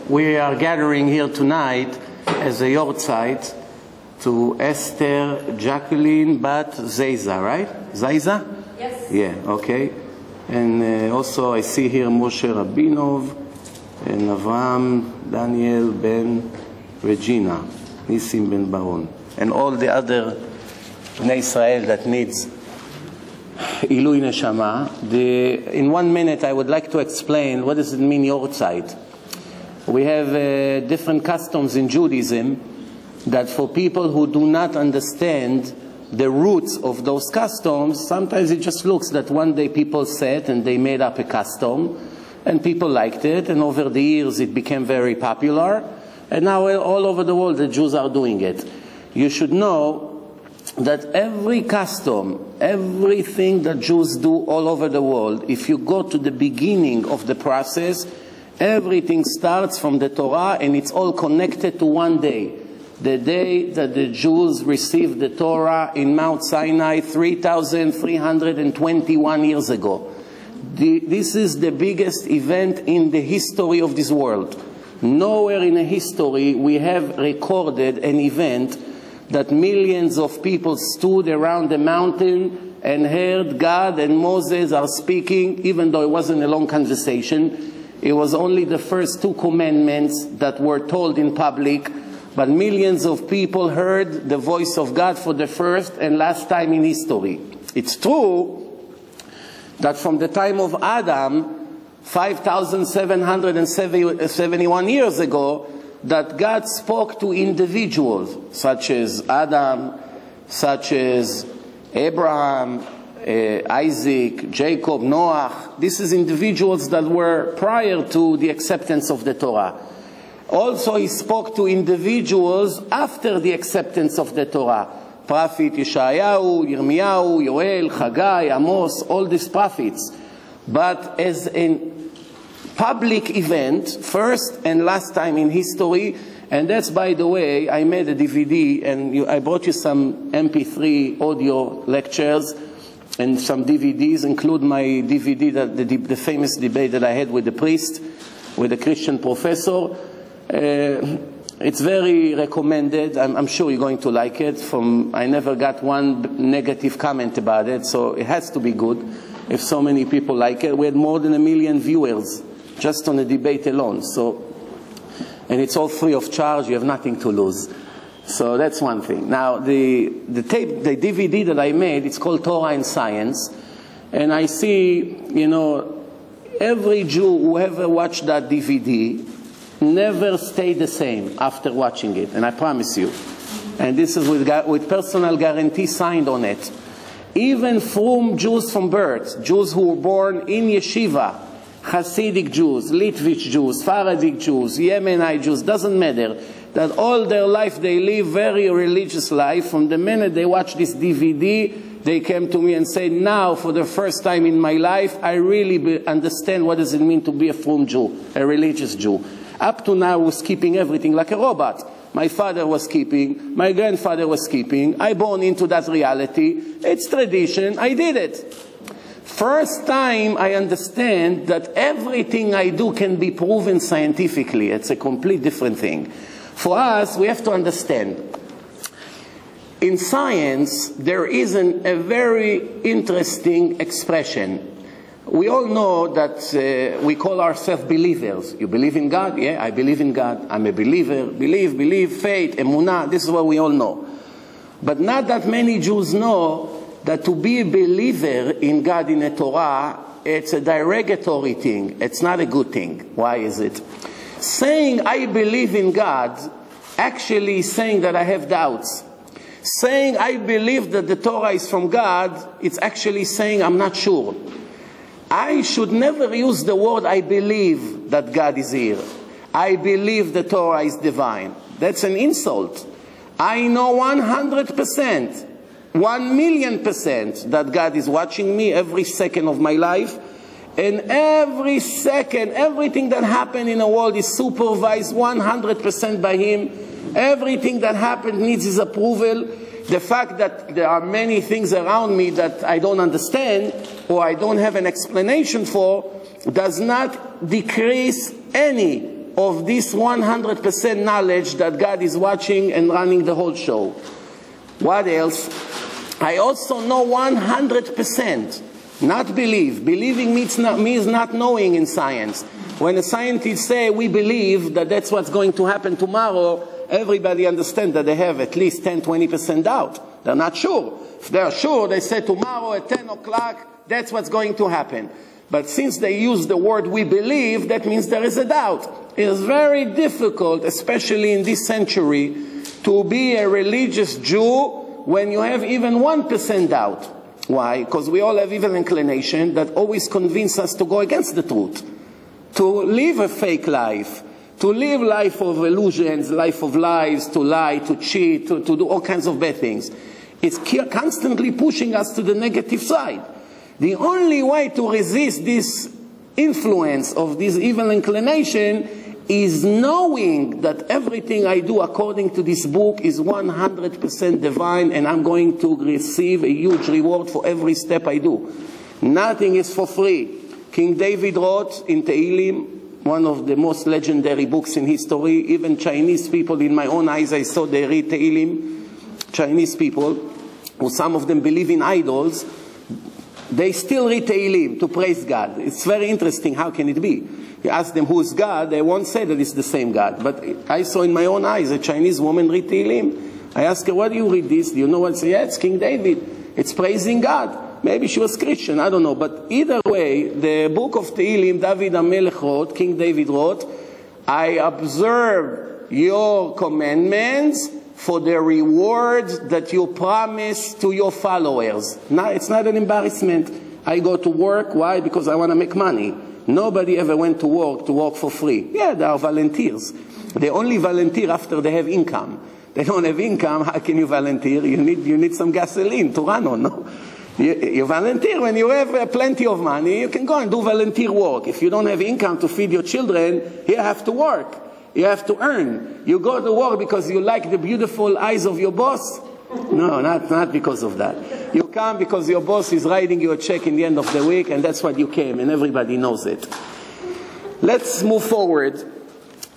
We are gathering here tonight as a yortzeit to Esther Jacqueline Bat Zeiza, right? Zeiza? Yes. Yeah, okay. And also I see here Moshe Rabinov and Avraham Daniel Ben Regina, Nissim Ben Baron, and all the other Bnei Israel that needs Ilui Neshama. In 1 minute I would like to explain what does it mean yortzeit. We have different customs in Judaism that for people who do not understand the roots of those customs, sometimes it just looks that one day people sat and they made up a custom and people liked it, and over the years it became very popular, and now all over the world the Jews are doing it. You should know that every custom, everything that Jews do all over the world, if you go to the beginning of the process, everything starts from the Torah and it's all connected to one day. The day that the Jews received the Torah in Mount Sinai 3,321 years ago. This is the biggest event in the history of this world. Nowhere in the history we have recorded an event that millions of people stood around the mountain and heard God and Moses are speaking, even though it wasn't a long conversation. It was only the first 2 commandments that were told in public, but millions of people heard the voice of God for the first and last time in history. It's true that from the time of Adam, 5,771 years ago, that God spoke to individuals, such as Adam, such as Abraham, Isaac, Jacob, Noah. This is individuals that were prior to the acceptance of the Torah. Also, he spoke to individuals after the acceptance of the Torah. Prophet Yeshayahu, Yirmiyahu, Yoel, Haggai, Amos, all these prophets. But as a public event, first and last time in history, and that's, by the way, I made a DVD, and I brought you some MP3 audio lectures and some DVDs, include my DVD, the famous debate that I had with the priest, with a Christian professor. It's very recommended. I'm sure you're going to like it. I never got one negative comment about it, so it has to be good if so many people like it. We had more than 1 million viewers just on the debate alone. And it's all free of charge. You have nothing to lose. So that's one thing. Now, the DVD that I made, it's called Torah and Science. And I see, every Jew who ever watched that DVD never stayed the same after watching it. And I promise you. And this is with personal guarantee signed on it. Even from Jews from birth, Jews who were born in yeshiva, Hasidic Jews, Litvish Jews, Sephardic Jews, Yemenite Jews, doesn't matter, that all their life they live very religious life. From the minute they watch this DVD, they came to me and said, now for the first time in my life, I really understand what does it mean to be a frum Jew, a religious Jew. Up to now I was keeping everything like a robot. My father was keeping, my grandfather was keeping, I born into that reality, it's tradition, I did it. First time I understand that everything I do can be proven scientifically. It's a complete different thing. For us, we have to understand. In science, there is a very interesting expression. We all know that we call ourselves believers. You believe in God? Yeah, I believe in God. I'm a believer. Believe, faith, emunah. This is what we all know. But not that many Jews know that to be a believer in God, in the Torah, it's a derogatory thing. It's not a good thing. Why is it? Saying I believe in God actually is saying that I have doubts. Saying I believe that the Torah is from God, it's actually saying I'm not sure. I should never use the word I believe that God is here. I believe the Torah is divine. That's an insult. I know 100%. 1,000,000% that God is watching me every second of my life, and every second, everything that happened in the world is supervised 100% by Him. Everything that happened needs His approval. The fact that there are many things around me that I don't understand or I don't have an explanation for does not decrease any of this 100% knowledge that God is watching and running the whole show. What else? I also know 100%, not believe. Believing means not knowing in science. When the scientists say we believe that that's what's going to happen tomorrow, everybody understands that they have at least 10-20% doubt. They're not sure. If they're sure, they say tomorrow at 10 o'clock, that's what's going to happen. But since they use the word we believe, that means there is a doubt. It is very difficult, especially in this century, to be a religious Jew when you have even 1% doubt. Why? Because we all have evil inclination that always convince us to go against the truth, to live a fake life, to live life of illusions, life of lies, to lie, to cheat, to do all kinds of bad things. It's constantly pushing us to the negative side. The only way to resist this influence of this evil inclination is knowing that everything I do according to this book is 100% divine, and I'm going to receive a huge reward for every step I do. Nothing is for free. King David wrote in Tehillim, one of the most legendary books in history. Even Chinese people, in my own eyes, I saw they read Tehillim. Chinese people, who some of them believe in idols, they still read Tehillim to praise God. It's very interesting. How can it be? You ask them who's God, they won't say that it's the same God. But I saw in my own eyes a Chinese woman read Tehillim. I asked her, why do you read this? Do you know what? Say, yeah, it's King David. It's praising God. Maybe she was Christian, I don't know. But either way, the book of Tehillim, David HaMelech wrote, King David wrote, I observe your commandments for the reward that you promise to your followers. Now, it's not an embarrassment. I go to work. Why? Because I want to make money. Nobody ever went to work for free. Yeah, there are volunteers. They only volunteer after they have income. They don't have income, how can you volunteer? You need some gasoline to run on, no? You volunteer when you have plenty of money. You can go and do volunteer work. If you don't have income to feed your children, you have to work. You have to earn. You go to work because you like the beautiful eyes of your boss? No, not because of that. You come because your boss is writing you a check in the end of the week, and that's what you came, and everybody knows it. Let's move forward.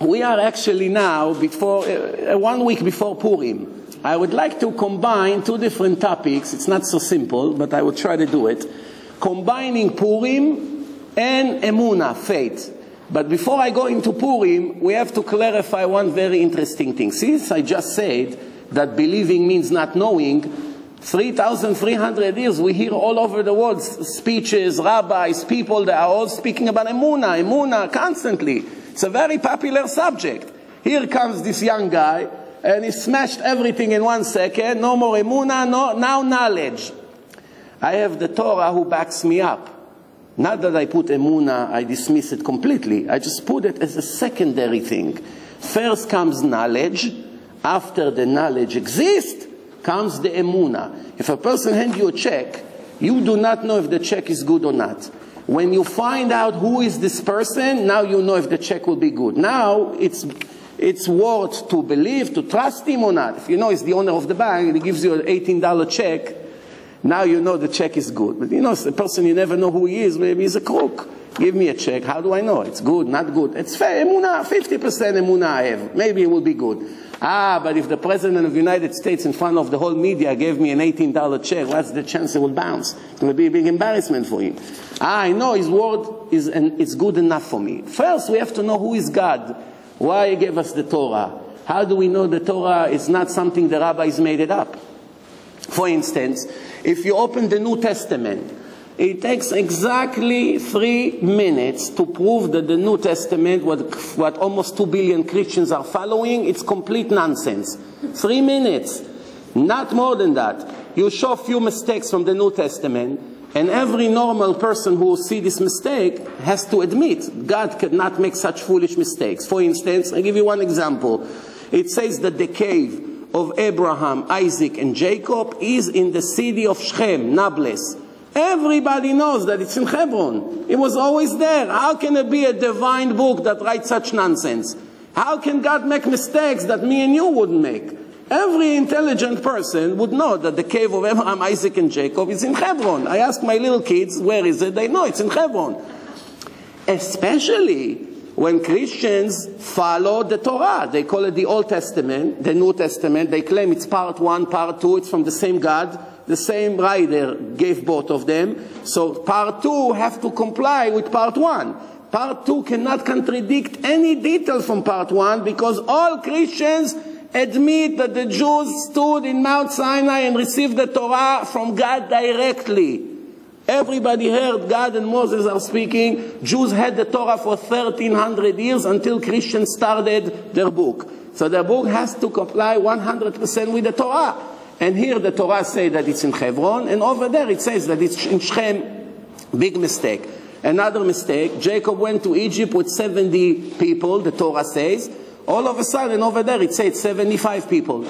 We are actually now, before 1 week before Purim. I would like to combine two different topics. It's not so simple, but I will try to do it. Combining Purim and Emunah, faith. But before I go into Purim, we have to clarify one very interesting thing. Since I just said that believing means not knowing, 3,300 years we hear all over the world speeches, rabbis, people that are all speaking about Emunah constantly. It's a very popular subject. Here comes this young guy, and he smashed everything in 1 second. No more Emunah, now knowledge. I have the Torah who backs me up. Not that I put Emunah, I dismiss it completely. I just put it as a secondary thing. First comes knowledge. After the knowledge exists, comes the Emunah. If a person hands you a check, you do not know if the check is good or not. When you find out who is this person, now you know if the check will be good. Now it's worth to believe, to trust him or not. If you know he's the owner of the bank and he gives you an $18 check, now you know the check is good. But you know, the person you never know who he is, maybe he's a crook. Give me a check. How do I know? It's good, not good. It's fair. Emunah, 50% Emunah I have. Maybe it will be good. But if the President of the United States in front of the whole media gave me an $18 check, what's the chance it will bounce? It will be a big embarrassment for him. I know his word is good enough for me. First, we have to know who is God. Why he gave us the Torah? How do we know the Torah is not something the rabbis made it up? For instance, if you open the New Testament, it takes exactly 3 minutes to prove that the New Testament, what almost 2 billion Christians are following, it's complete nonsense. 3 minutes, not more than that. You show a few mistakes from the New Testament, and every normal person who sees this mistake has to admit God cannot make such foolish mistakes. For instance, I'll give you one example. It says that the cave of Abraham, Isaac, and Jacob is in the city of Shechem, Nablus. Everybody knows that it's in Hebron. It was always there. How can it be a divine book that writes such nonsense? How can God make mistakes that me and you wouldn't make? Every intelligent person would know that the cave of Abraham, Isaac, and Jacob is in Hebron. I ask my little kids, where is it? They know it's in Hebron. Especially when Christians follow the Torah. They call it the Old Testament, the New Testament. They claim it's part 1, part 2. It's from the same God. The same writer gave both of them. So part 2 have to comply with part 1. Part 2 cannot contradict any detail from part 1 because all Christians admit that the Jews stood in Mount Sinai and received the Torah from God directly. Everybody heard God and Moses are speaking. Jews had the Torah for 1,300 years until Christians started their book. So the book has to comply 100% with the Torah. And here the Torah says that it's in Hebron, and over there it says that it's in Shechem. Big mistake. Another mistake, Jacob went to Egypt with 70 people, the Torah says. All of a sudden over there it says 75 people.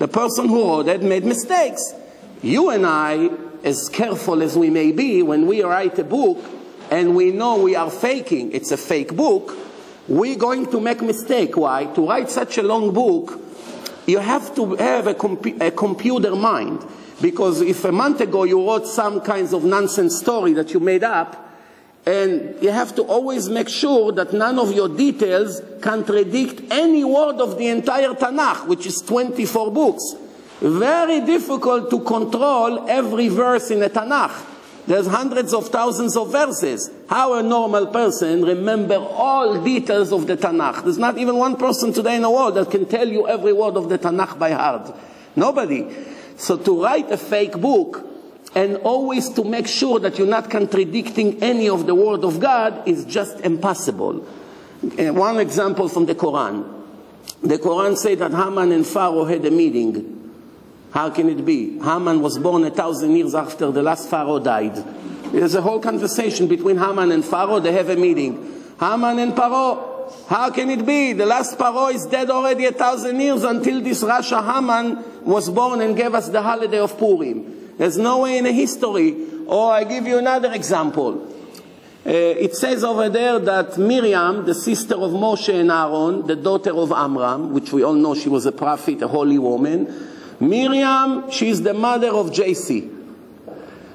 The person who wrote it made mistakes. You and I, as careful as we may be, when we write a book and we know we are faking, it's a fake book, we're going to make mistake. Why? To write such a long book, you have to have a computer mind. Because if a month ago you wrote some kinds of nonsense story that you made up, and you have to always make sure that none of your details contradict any word of the entire Tanakh, which is 24 books. Very difficult to control every verse in a Tanakh. There's hundreds of thousands of verses. How a normal person remember all details of the Tanakh? There's not even one person today in the world that can tell you every word of the Tanakh by heart. Nobody. So to write a fake book and always to make sure that you're not contradicting any of the word of God is just impossible. One example from the Quran. The Quran says that Haman and Pharaoh had a meeting. How can it be? Haman was born 1,000 years after the last Pharaoh died. There's a whole conversation between Haman and Pharaoh. They have a meeting. Haman and Pharaoh, how can it be? The last Pharaoh is dead already 1,000 years until this Rasha Haman was born and gave us the holiday of Purim. There's no way in the history. Or I give you another example. It says over there that Miriam, the sister of Moshe and Aaron, the daughter of Amram, which we all know she was a prophet, a holy woman. Miriam, she's the mother of Yossi.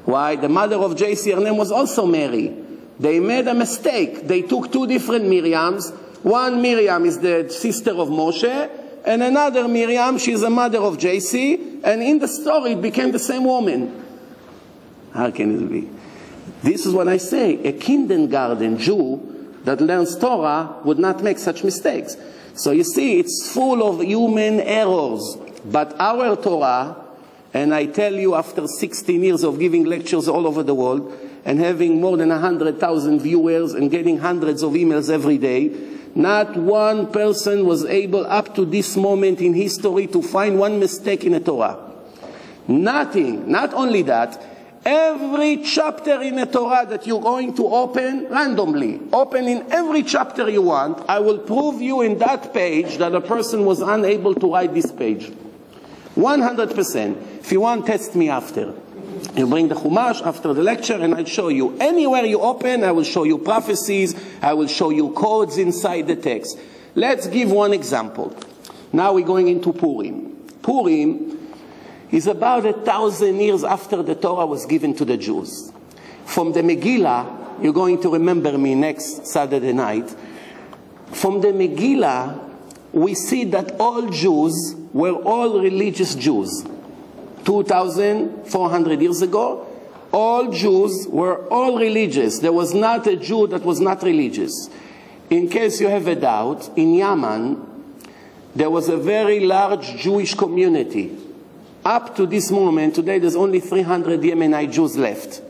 Why? The mother of Yossi, her name was also Mary. They made a mistake. They took two different Miriams. One Miriam is the sister of Moshe, and another Miriam, she's the mother of Yossi, and in the story it became the same woman. How can it be? This is what I say. A kindergarten Jew that learns Torah would not make such mistakes. So you see, it's full of human errors. But our Torah, and I tell you after 16 years of giving lectures all over the world, and having more than 100,000 viewers and getting hundreds of emails every day, not one person was able up to this moment in history to find one mistake in the Torah. Nothing. Not only that, every chapter in the Torah that you're going to open randomly, open in every chapter you want, I will prove you in that page that a person was unable to write this page. 100%. If you want, test me after. You bring the Chumash after the lecture and I'll show you. Anywhere you open, I will show you prophecies, I will show you codes inside the text. Let's give one example. Now we're going into Purim. Purim is about 1,000 years after the Torah was given to the Jews. From the Megillah, you're going to remember me next Saturday night. From the Megillah, we see that all Jews were all religious Jews. 2,400 years ago, all Jews were all religious. There was not a Jew that was not religious. In case you have a doubt, in Yemen, there was a very large Jewish community. Up to this moment, today there's only 300 Yemenite Jews left.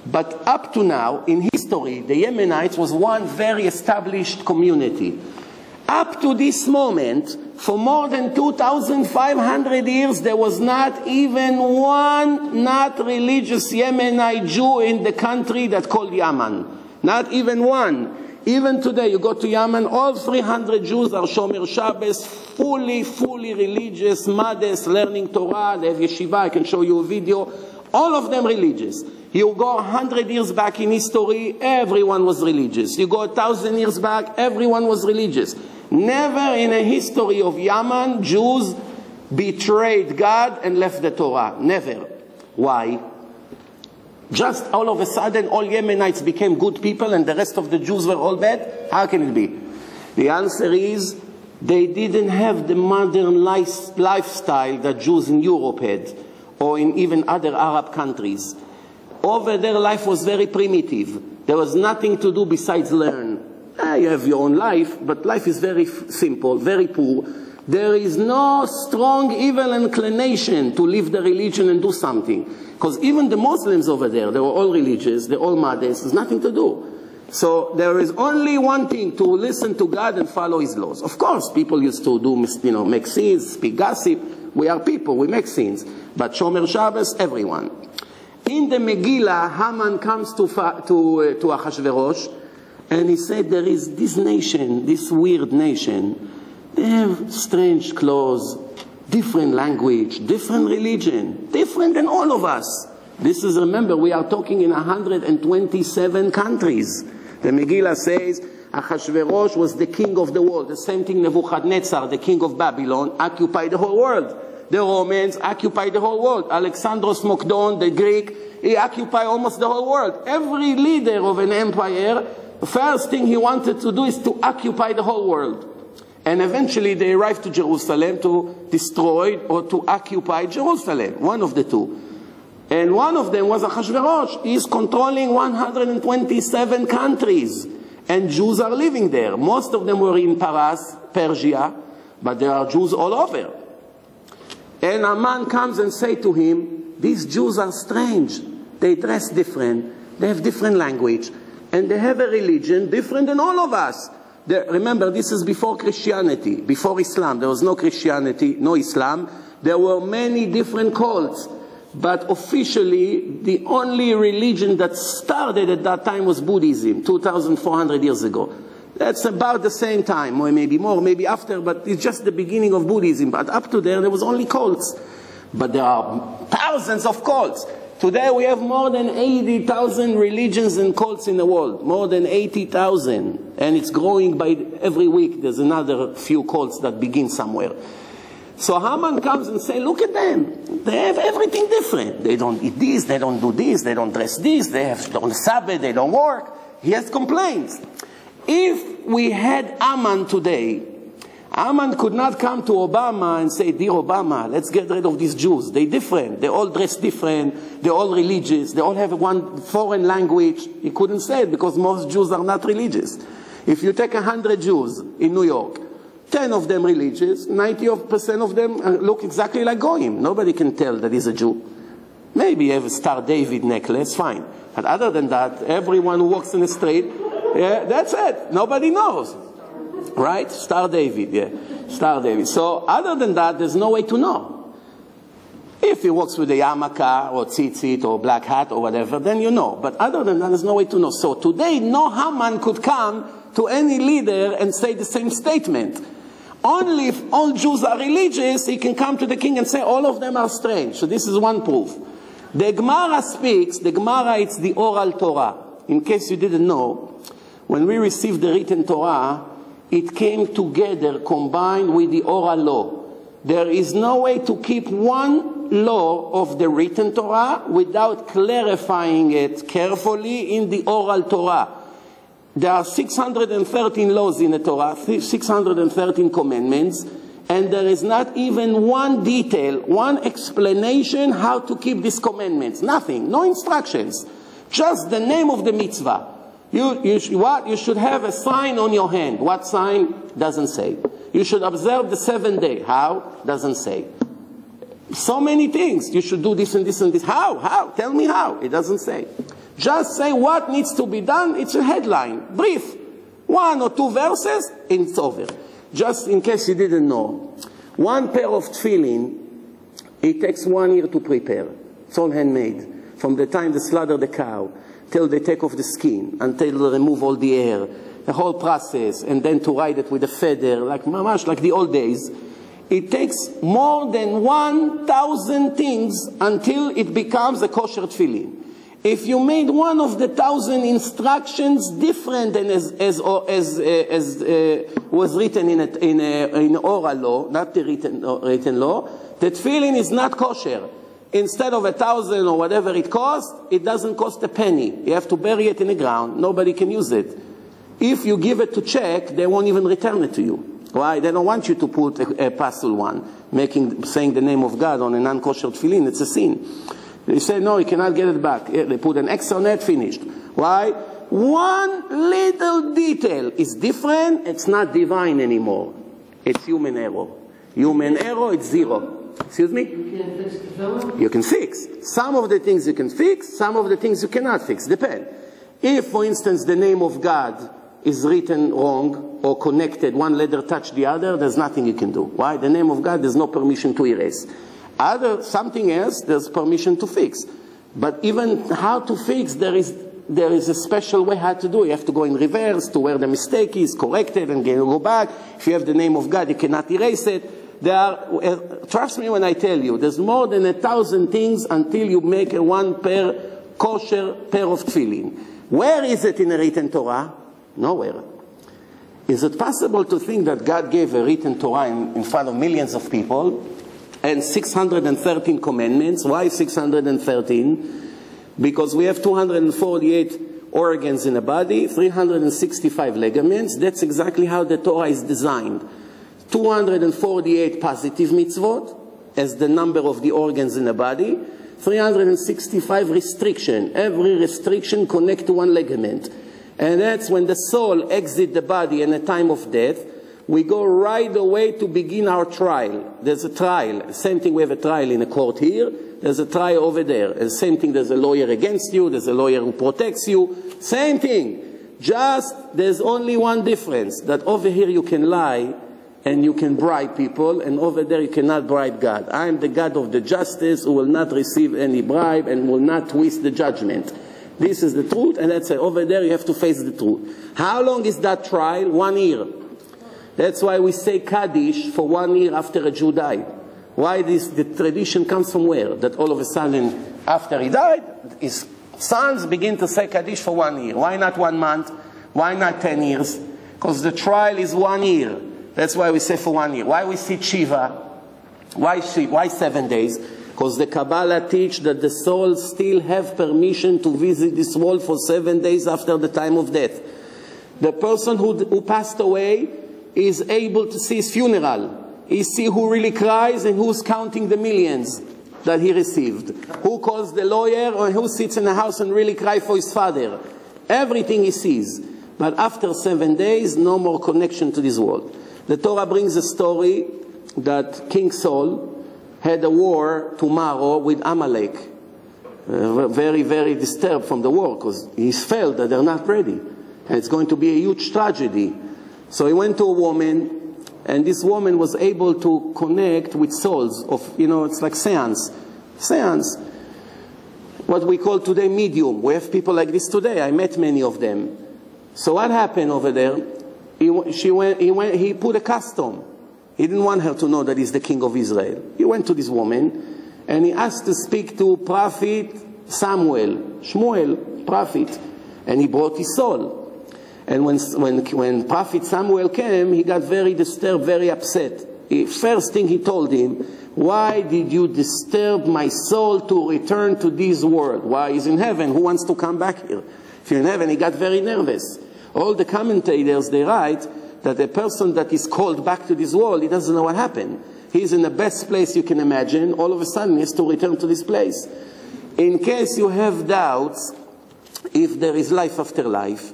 But up to now, in history, the Yemenites was one very established community. Up to this moment, for more than 2,500 years, there was not even one not religious Yemenite Jew in the country that called Yemen. Not even one. Even today, you go to Yemen, all 300 Jews are Shomer Shabbos, fully religious, modest, learning Torah, they have yeshiva, I can show you a video. All of them religious. You go 100 years back in history, everyone was religious. You go 1,000 years back, everyone was religious. Never in a history of Yemen, Jews betrayed God and left the Torah. Never. Why? Just all of a sudden, all Yemenites became good people and the rest of the Jews were all bad? How can it be? The answer is, they didn't have the modern lifestyle that Jews in Europe had, or in even other Arab countries. Over there, life was very primitive. There was nothing to do besides learn. You have your own life, but life is very simple, very poor. There is no strong evil inclination to leave the religion and do something. Because even the Muslims over there, they were all religious, they're all modest, there's nothing to do. So there is only one thing, to listen to God and follow His laws. Of course, people used to do, make sins, speak gossip. We are people, we make sins. But Shomer Shabbos, everyone. In the Megillah, Haman comes to Achashverosh, and he said, there is this nation, this weird nation. They have strange clothes, different language, different religion, different than all of us. This is, remember, we are talking in 127 countries. The Megillah says, Achashverosh was the king of the world. The same thing Nebuchadnezzar, the king of Babylon, occupied the whole world. The Romans occupied the whole world. Alexandros Mokdon, the Greek, he occupied almost the whole world. Every leader of an empire, the first thing he wanted to do is to occupy the whole world. And eventually they arrived to Jerusalem to destroy or to occupy Jerusalem, one of the two. And one of them was Achashverosh. He is controlling 127 countries. And Jews are living there. Most of them were in Paras, Persia, but there are Jews all over. And a man comes and says to him, these Jews are strange. They dress different. They have different language. And they have a religion different than all of us. Remember, this is before Christianity, before Islam. There was no Christianity, no Islam. There were many different cults. But officially, the only religion that started at that time was Buddhism, 2,400 years ago. That's about the same time, or maybe more, maybe after, but it's just the beginning of Buddhism. But up to there was only cults. But there are thousands of cults. Today we have more than 80,000 religions and cults in the world. More than 80,000. And it's growing by every week. There's another few cults that begin somewhere. So Haman comes and says, look at them. They have everything different. They don't eat this, they don't do this, they don't dress this, they have on the Sabbath, they don't work. He has complaints. If we had Haman today, Haman could not come to Obama and say, dear Obama, let's get rid of these Jews. They're different. They all dress different. They're all religious. They all have one foreign language. He couldn't say it because most Jews are not religious. If you take 100 Jews in New York, 10 of them religious, 90% of them look exactly like Goyim. Nobody can tell that he's a Jew. Maybe you have a Star David necklace, fine. But other than that, everyone who walks in the street, yeah, that's it. Nobody knows. Right? Star David, yeah. Star David. So other than that, there's no way to know. If he walks with a yarmulke or tzitzit or black hat or whatever, then you know. But other than that, there's no way to know. So today, no Haman could come to any leader and say the same statement. Only if all Jews are religious, he can come to the king and say all of them are strange. So this is one proof. The Gemara speaks, the Gemara, it's the oral Torah. In case you didn't know, when we received the written Torah, it came together, combined with the oral law. There is no way to keep one law of the written Torah without clarifying it carefully in the oral Torah. There are 613 laws in the Torah, 613 commandments, and there is not even one detail, one explanation how to keep these commandments. Nothing, no instructions. Just the name of the mitzvah. You should have a sign on your hand. What sign? Doesn't say. You should observe the 7th day. How? Doesn't say. So many things. You should do this and this and this. How? How? Tell me how. It doesn't say. Just say what needs to be done. It's a headline. Brief. 1 or 2 verses, and it's over. Just in case you didn't know. One pair of tefillin, it takes 1 year to prepare. It's all handmade. From the time they slaughter the cow, till they take off the skin, until they remove all the hair, the whole process, and then to ride it with a feather, like mamash, like the old days. It takes more than 1,000 things until it becomes a kosher tefillin. If you made one of the 1,000 instructions different than as was written in oral law, not the written law, the tefillin is not kosher. Instead of 1,000 or whatever it costs, it doesn't cost a penny. You have to bury it in the ground. Nobody can use it. If you give it to check, they won't even return it to you. Why? They don't want you to put a pasul one, saying the name of God on a non-kosher tefillin. It's a sin. They say, no, you cannot get it back. They put an X on it, finished. Why? One little detail is different. It's not divine anymore. It's human error. Human error, it's zero. Excuse me? You can fix the film? You can fix. Some of the things you can fix, some of the things you cannot fix. Depend. If, for instance, the name of God is written wrong or connected, one letter touch the other, there's nothing you can do. Why? The name of God, there's no permission to erase. Something else, there's permission to fix. But even how to fix, there is a special way how to do it. You have to go in reverse to where the mistake is, correct it, and go back. If you have the name of God, you cannot erase it. Trust me when I tell you, there's more than 1,000 things until you make a one kosher pair of tefillin. Where is it in the written Torah? Nowhere. Is it possible to think that God gave a written Torah in front of millions of people and 613 commandments? Why 613? Because we have 248 organs in the body, 365 ligaments. That's exactly how the Torah is designed. 248 positive mitzvot as the number of the organs in the body, 365 restriction. Every restriction connects to one ligament. And that's when the soul exits the body in a time of death. We go right away to begin our trial. There's a trial. Same thing, we have a trial in a court here. There's a trial over there. And same thing, there's a lawyer against you. There's a lawyer who protects you. Same thing. Just, there's only one difference. That over here you can lie and you can bribe people, and over there you cannot bribe God. I am the God of the justice who will not receive any bribe and will not twist the judgment. This is the truth, and that's it. Over there you have to face the truth. How long is that trial? 1 year. That's why we say Kaddish for 1 year after a Jew died. Why the tradition comes from where? That all of a sudden, after he died, his sons begin to say Kaddish for 1 year. Why not 1 month? Why not 10 years? Because the trial is 1 year. That's why we say for 1 year. Why we sit Shiva? Why 7 days? Because the Kabbalah teach that the soul still have permission to visit this world for 7 days after the time of death. The person who passed away is able to see his funeral. He see who really cries and who's counting the millions that he received. Who calls the lawyer or who sits in the house and really cries for his father. Everything he sees. But after 7 days, no more connection to this world. The Torah brings a story that King Saul had a war tomorrow with Amalek. Very, very disturbed from the war because he felt that they're not ready. And it's going to be a huge tragedy. So he went to a woman, and this woman was able to connect with souls of, it's like seance. Seance. What we call today medium. We have people like this today. I met many of them. So what happened over there? He put a custom. He didn't want her to know that he's the king of Israel. He went to this woman and he asked to speak to prophet Shmuel, prophet. And he brought his soul. And when prophet Samuel came, he got very disturbed, very upset. First thing he told him, why did you disturb my soul to return to this world? Why he's in heaven? Who wants to come back here? If you're in heaven, he got very nervous. All the commentators, they write that a person that is called back to this world, he doesn't know what happened. He's in the best place you can imagine. All of a sudden, he has to return to this place. In case you have doubts if there is life after life,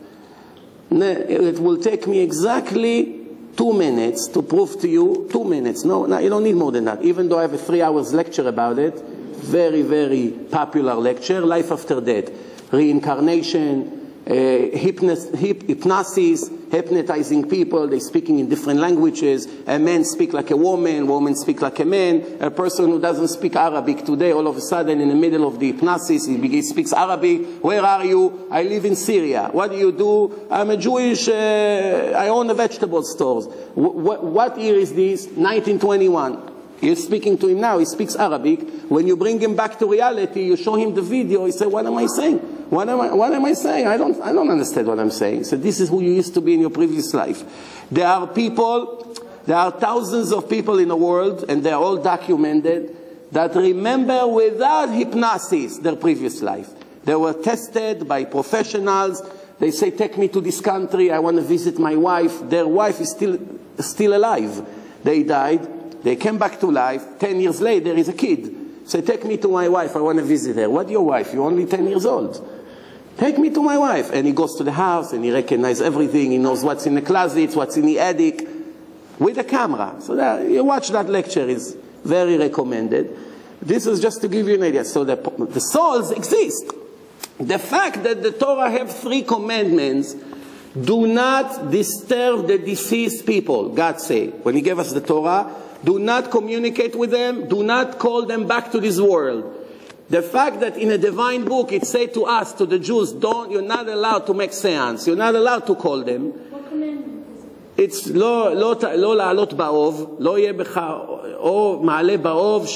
it will take me exactly 2 minutes to prove to you. 2 minutes. No, you don't need more than that. Even though I have a 3 hours lecture about it, very, very popular lecture, life after death, reincarnation, hypnosis, hypnotizing people, they speaking in different languages. A man speak like a woman speak like a man. A person who doesn't speak Arabic today, all of a sudden in the middle of the hypnosis, he speaks Arabic. Where are you? I live in Syria. What do you do? I'm a Jewish, I own a vegetable store. What year is this? 1921. You're speaking to him now, he speaks Arabic. When you bring him back to reality, you show him the video, he says, what am I saying? What am I saying? I don't understand what I'm saying. So this is who you used to be in your previous life. There are thousands of people in the world, and they're all documented, that remember without hypnosis their previous life. They were tested by professionals. They say, take me to this country, I want to visit my wife. Their wife is still alive. They died, they came back to life. 10 years later, there is a kid. Say, take me to my wife, I want to visit her. What, your wife? You're only 10 years old. Take me to my wife. And he goes to the house and he recognizes everything. He knows what's in the closet, what's in the attic, with a camera. So that, you watch that lecture, it's very recommended. This is just to give you an idea. So the souls exist. The fact that the Torah have 3 commandments, do not disturb the deceased people, God say. When he gave us the Torah, do not communicate with them, do not call them back to this world. The fact that in a divine book it says to us, to the Jews, you're not allowed to make seance, you're not allowed to call them. What commandment is it? It's לא לעלות באוב, לא יהיה בך או מעלה באוב,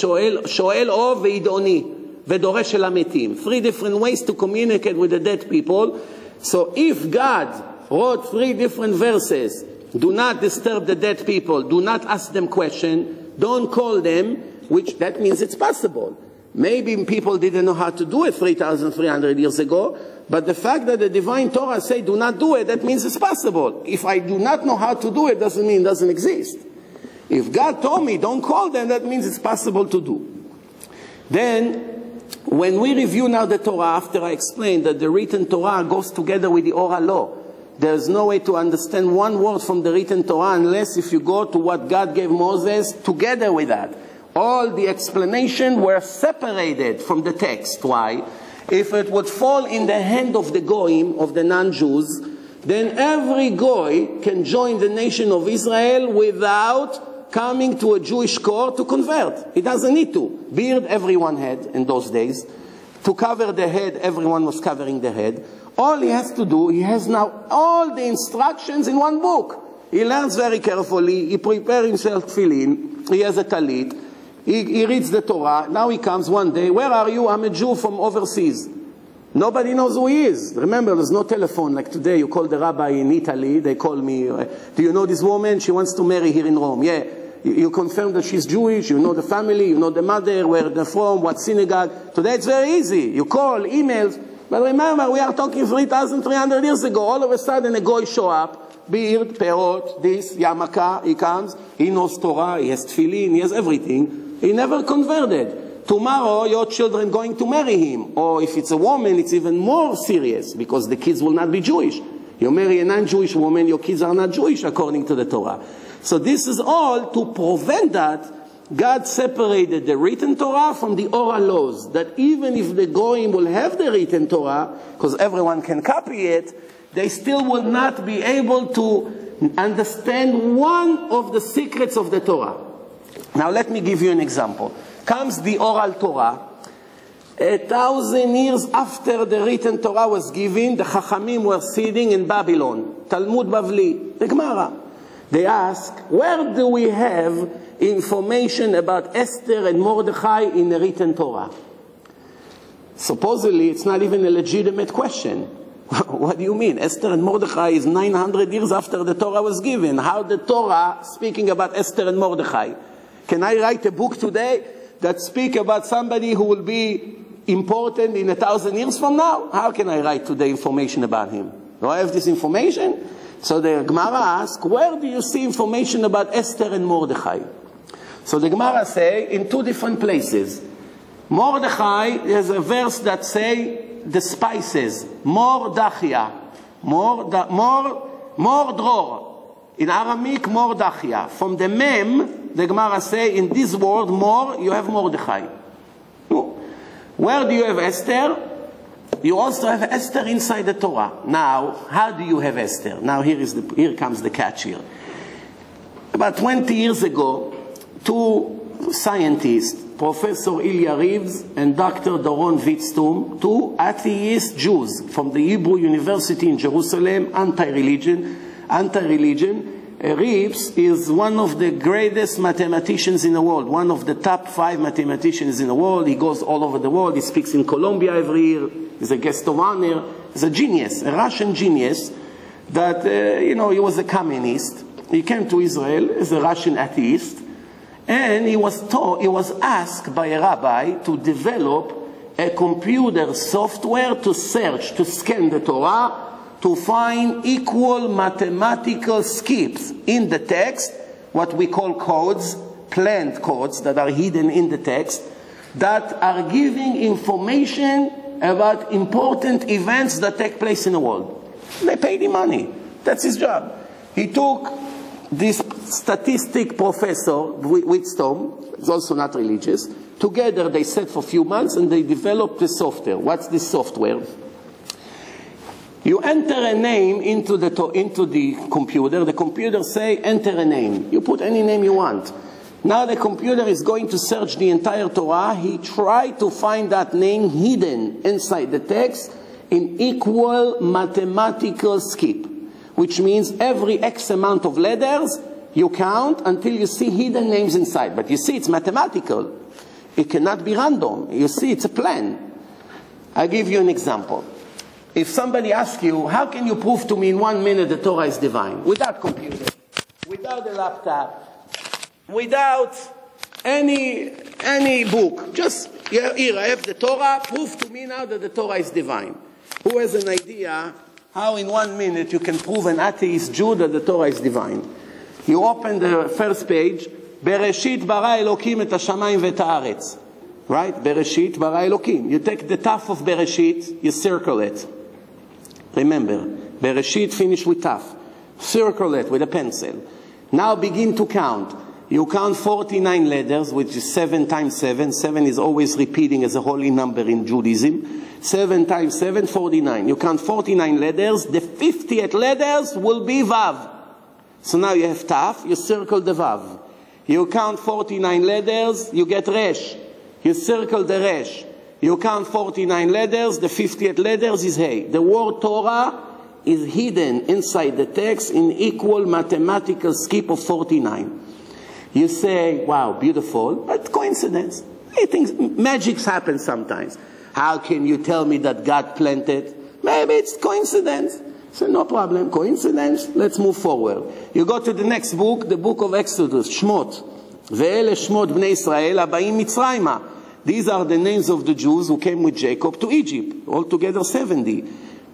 שואל אוב וידעוני, ודורש אל המתים. 3 different ways to communicate with the dead people. So if God wrote 3 different verses, do not disturb the dead people, do not ask them questions, don't call them, which that means it's possible. Maybe people didn't know how to do it 3,300 years ago, but the fact that the divine Torah say do not do it, that means it's possible. If I do not know how to do it, doesn't mean it doesn't exist. If God told me don't call them, that means it's possible to do. Then, when we review now the Torah, after I explained that the written Torah goes together with the oral law, there's no way to understand one word from the written Torah unless if you go to what God gave Moses together with that. All the explanation were separated from the text. Why? If it would fall in the hand of the Goyim, of the non-Jews, then every Goy can join the nation of Israel without coming to a Jewish court to convert. He doesn't need to. Beard everyone had in those days. To cover the head, everyone was covering the head. All he has to do, he has now all the instructions in one book. He learns very carefully. He prepares himself tefillin. He has a talit. He reads the Torah. Now he comes one day. Where are you? I'm a Jew from overseas. Nobody knows who he is. Remember, there's no telephone like today. You call the rabbi in Italy. They call me. Do you know this woman? She wants to marry here in Rome. Yeah. You confirm that she's Jewish. You know the family. You know the mother. Where they're from. What synagogue. Today it's very easy. You call, emails. But remember, we are talking 3,300 years ago. All of a sudden, a goy show up. Beard, perot, this, yamaka. He comes. He knows Torah. He has tefillin. He has everything. He never converted. Tomorrow, your children going to marry him. Or if it's a woman, it's even more serious because the kids will not be Jewish. You marry a non-Jewish woman, your kids are not Jewish according to the Torah. So this is all to prevent that. God separated the written Torah from the oral laws. That even if the Goyim will have the written Torah, because everyone can copy it, they still will not be able to understand one of the secrets of the Torah. Now let me give you an example. Comes the oral Torah. 1,000 years after the written Torah was given, the Chachamim were sitting in Babylon. Talmud Bavli, the Gemara. They ask, where do we have information about Esther and Mordechai in the written Torah? Supposedly, it's not even a legitimate question. What do you mean? Esther and Mordechai is 900 years after the Torah was given. How the Torah speaking about Esther and Mordechai? Can I write a book today that speak about somebody who will be important in 1,000 years from now? How can I write today information about him? Do I have this information? So the Gemara asks, where do you see information about Esther and Mordechai? So the Gemara say, in 2 different places. Mordechai, there's a verse that say, the spices, Mordachia, Mordror. In Aramaic, Mordachia. From the Mem, the Gemara say, in this word, Mor, you have Mordechai. Where do you have Esther? You also have Esther inside the Torah. Now, how do you have Esther? Now, here comes the catch here. About 20 years ago, 2 scientists, Professor Ilya Reeves and Dr. Doron Witztum, 2 atheist Jews from the Hebrew University in Jerusalem, anti-religion. Reeves is one of the greatest mathematicians in the world, one of the top 5 mathematicians in the world. He goes all over the world. He speaks in Colombia every year. He's a guest of honor. He's a genius, a Russian genius that, he was a communist. He came to Israel as a Russian atheist. And he was asked by a rabbi to develop a computer software to search, to scan the Torah, to find equal mathematical skips in the text, what we call codes, planned codes that are hidden in the text, that are giving information about important events that take place in the world. They paid him money. That's his job. He took this statistic professor, Whitstone, he's also not religious. Together they sat for a few months and they developed the software. What's this software? You enter a name into the computer. The computer say, enter a name. You put any name you want. Now the computer is going to search the entire Torah. He tried to find that name hidden inside the text in equal mathematical skip, which means every X amount of letters you count until you see hidden names inside. But you see, it's mathematical. It cannot be random. You see, it's a plan. I'll give you an example. If somebody asks you, how can you prove to me in 1 minute the Torah is divine? Without computer, without a laptop, without any book. Just, here, I have the Torah, prove to me now that the Torah is divine. Who has an idea how in 1 minute you can prove an atheist Jew that the Torah is divine? You open the first page, Bereshit bara Elokim et hashamayim ve'et haaretz. Right? Bereshit bara Elokim. You take the taf of Bereshit, you circle it. Remember, Bereshit finish with taf. Circle it with a pencil. Now begin to count. You count 49 letters, which is 7 times 7. 7 is always repeating as a holy number in Judaism. 7 times 7, 49. You count 49 letters. The 50th letters will be Vav. So now you have Taf, you circle the Vav. You count 49 letters, you get Resh. You circle the Resh. You count 49 letters, the 50th letters is Hey. The word Torah is hidden inside the text in equal mathematical skip of 49. You say, wow, beautiful, but coincidence. I think magic happens sometimes. How can you tell me that God planned it? Maybe it's coincidence. So no problem, coincidence, let's move forward. You go to the next book, the book of Exodus, Shmot. Ve'ele Shmot bnei Israel habayim Mitzrayma. These are the names of the Jews who came with Jacob to Egypt, altogether 70.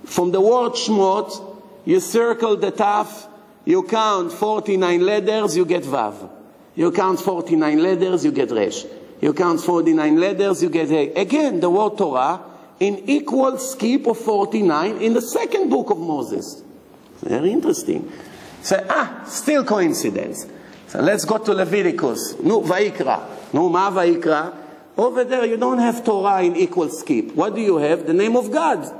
From the word Shmot, you circle the Taf, you count 49 letters, you get Vav. You count 49 letters, you get Resh. You count 49 letters, you get Hey. Again, the word Torah in equal skip of 49 in the second book of Moses. Very interesting. So, still coincidence. So let's go to Leviticus. No, Vaikra. No, Ma Vaikra. Over there you don't have Torah in equal skip. What do you have? The name of God.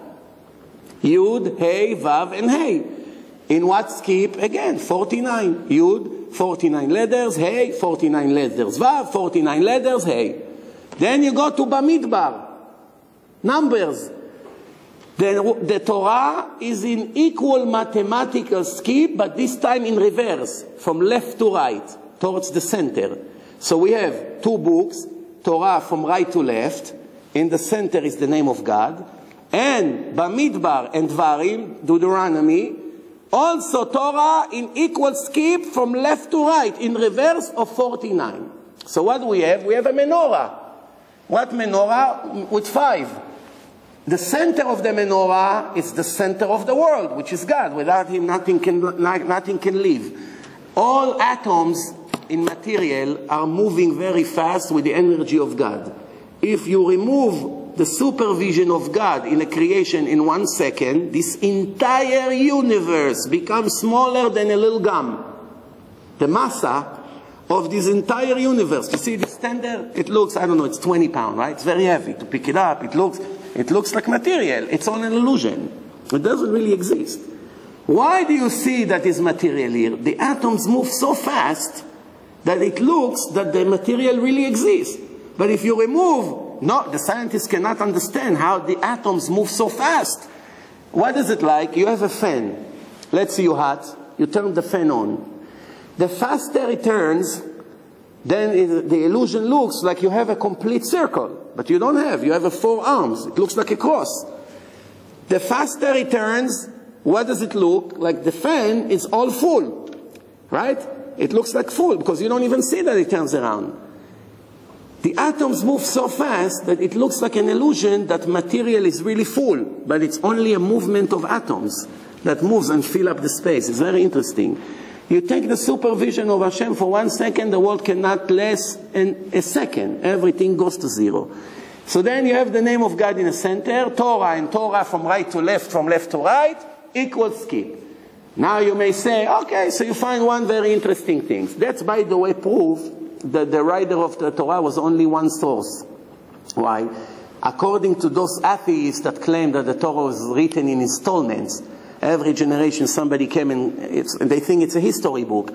Yud, Hey, Vav, and Hey. In what skip? Again, 49. Yud, 49 letters, Hey, 49 letters, Vav, 49 letters, Hey. Then you go to Bamidbar. Numbers. The Torah is in equal mathematical skip, but this time in reverse, from left to right, towards the center. So we have 2 books, Torah from right to left. In the center is the name of God. And Bamidbar and Dvarim, Deuteronomy, also Torah in equal skip from left to right, in reverse of 49. So what do we have? We have a menorah. What menorah? With 5. The center of the menorah is the center of the world, which is God. Without him, nothing can live. All atoms in material are moving very fast with the energy of God. If you remove the supervision of God in a creation in 1 second, this entire universe becomes smaller than a little gum. The massa of this entire universe, you see this standard? It looks, I don't know, it's 20 pounds, right? It's very heavy to pick it up. It looks like material. It's all an illusion. It doesn't really exist. Why do you see that is material here? The atoms move so fast that it looks that the material really exists. But if you remove, no, the scientists cannot understand how the atoms move so fast. What is it like? You have a fan. Let's say you're hot. You turn the fan on. The faster it turns, then the illusion looks like you have a complete circle. But you don't have. You have 4 arms. It looks like a cross. The faster it turns, what does it look? Like the fan is all full. Right? It looks like full because you don't even see that it turns around. The atoms move so fast that it looks like an illusion that material is really full, but it's only a movement of atoms that moves and fill up the space. It's very interesting. You take the supervision of Hashem for 1 second, the world cannot last a second. Everything goes to zero. So then you have the name of God in the center, Torah, and Torah from right to left, from left to right, equals skip. Now you may say, okay, so you find one very interesting thing. That's, by the way, proof that the writer of the Torah was only one source. Why? According to those atheists that claim that the Torah was written in installments, every generation somebody came and they think it's a history book.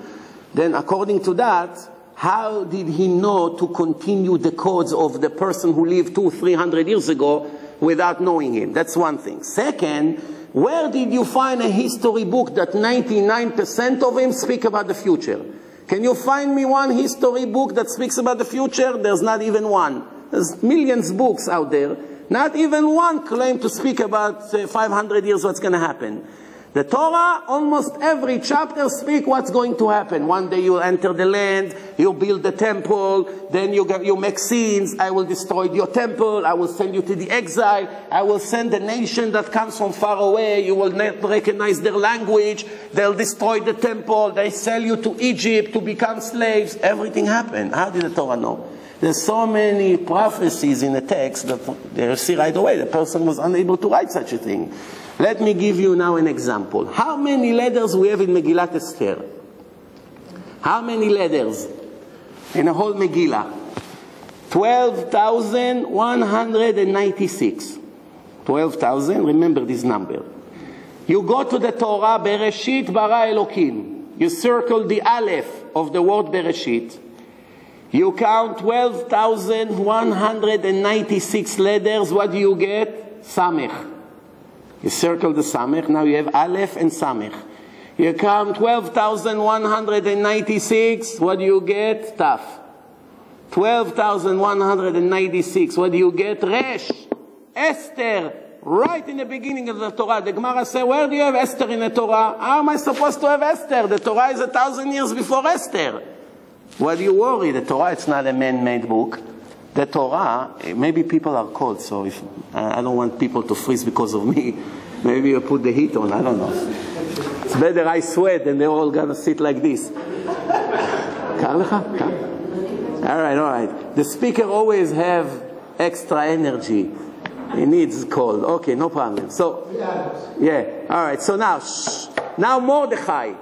Then according to that, how did he know to continue the codes of the person who lived 200-300 years ago without knowing him? That's one thing. Second, where did you find a history book that 99% of them speak about the future? Can you find me one history book that speaks about the future? There's not even one. There's millions of books out there. Not even one claim to speak about 500 years what's going to happen. The Torah, almost every chapter speak what's going to happen. One day you'll enter the land, you'll build the temple, then you make sins, I will destroy your temple, I will send you to the exile, I will send a nation that comes from far away, you will not recognize their language, they'll destroy the temple, they sell you to Egypt to become slaves. Everything happened. How did the Torah know? There's so many prophecies in the text that they see right away. The person was unable to write such a thing. Let me give you now an example. How many letters we have in Megillat Esther? How many letters in a whole Megillah? 12,196. 12,000, remember this number. You go to the Torah, Bereshit bara Elokim. You circle the Aleph of the word Bereshit. You count 12,196 letters. What do you get? Samech. You circle the Samech. Now you have Aleph and Samech. You count 12,196. What do you get? Taf. 12,196. What do you get? Resh. Esther. Right in the beginning of the Torah. The Gemara says, where do you have Esther in the Torah? How am I supposed to have Esther? The Torah is 1,000 years before Esther. Why do you worry? The Torah, it's not a man-made book. The Torah, maybe people are cold, so if I don't want people to freeze because of me, maybe you put the heat on, I don't know. It's better I sweat and they're all going to sit like this. All right. The speaker always have extra energy. He needs cold. Okay, no problem. So, yeah. All right, so now, now Mordechai.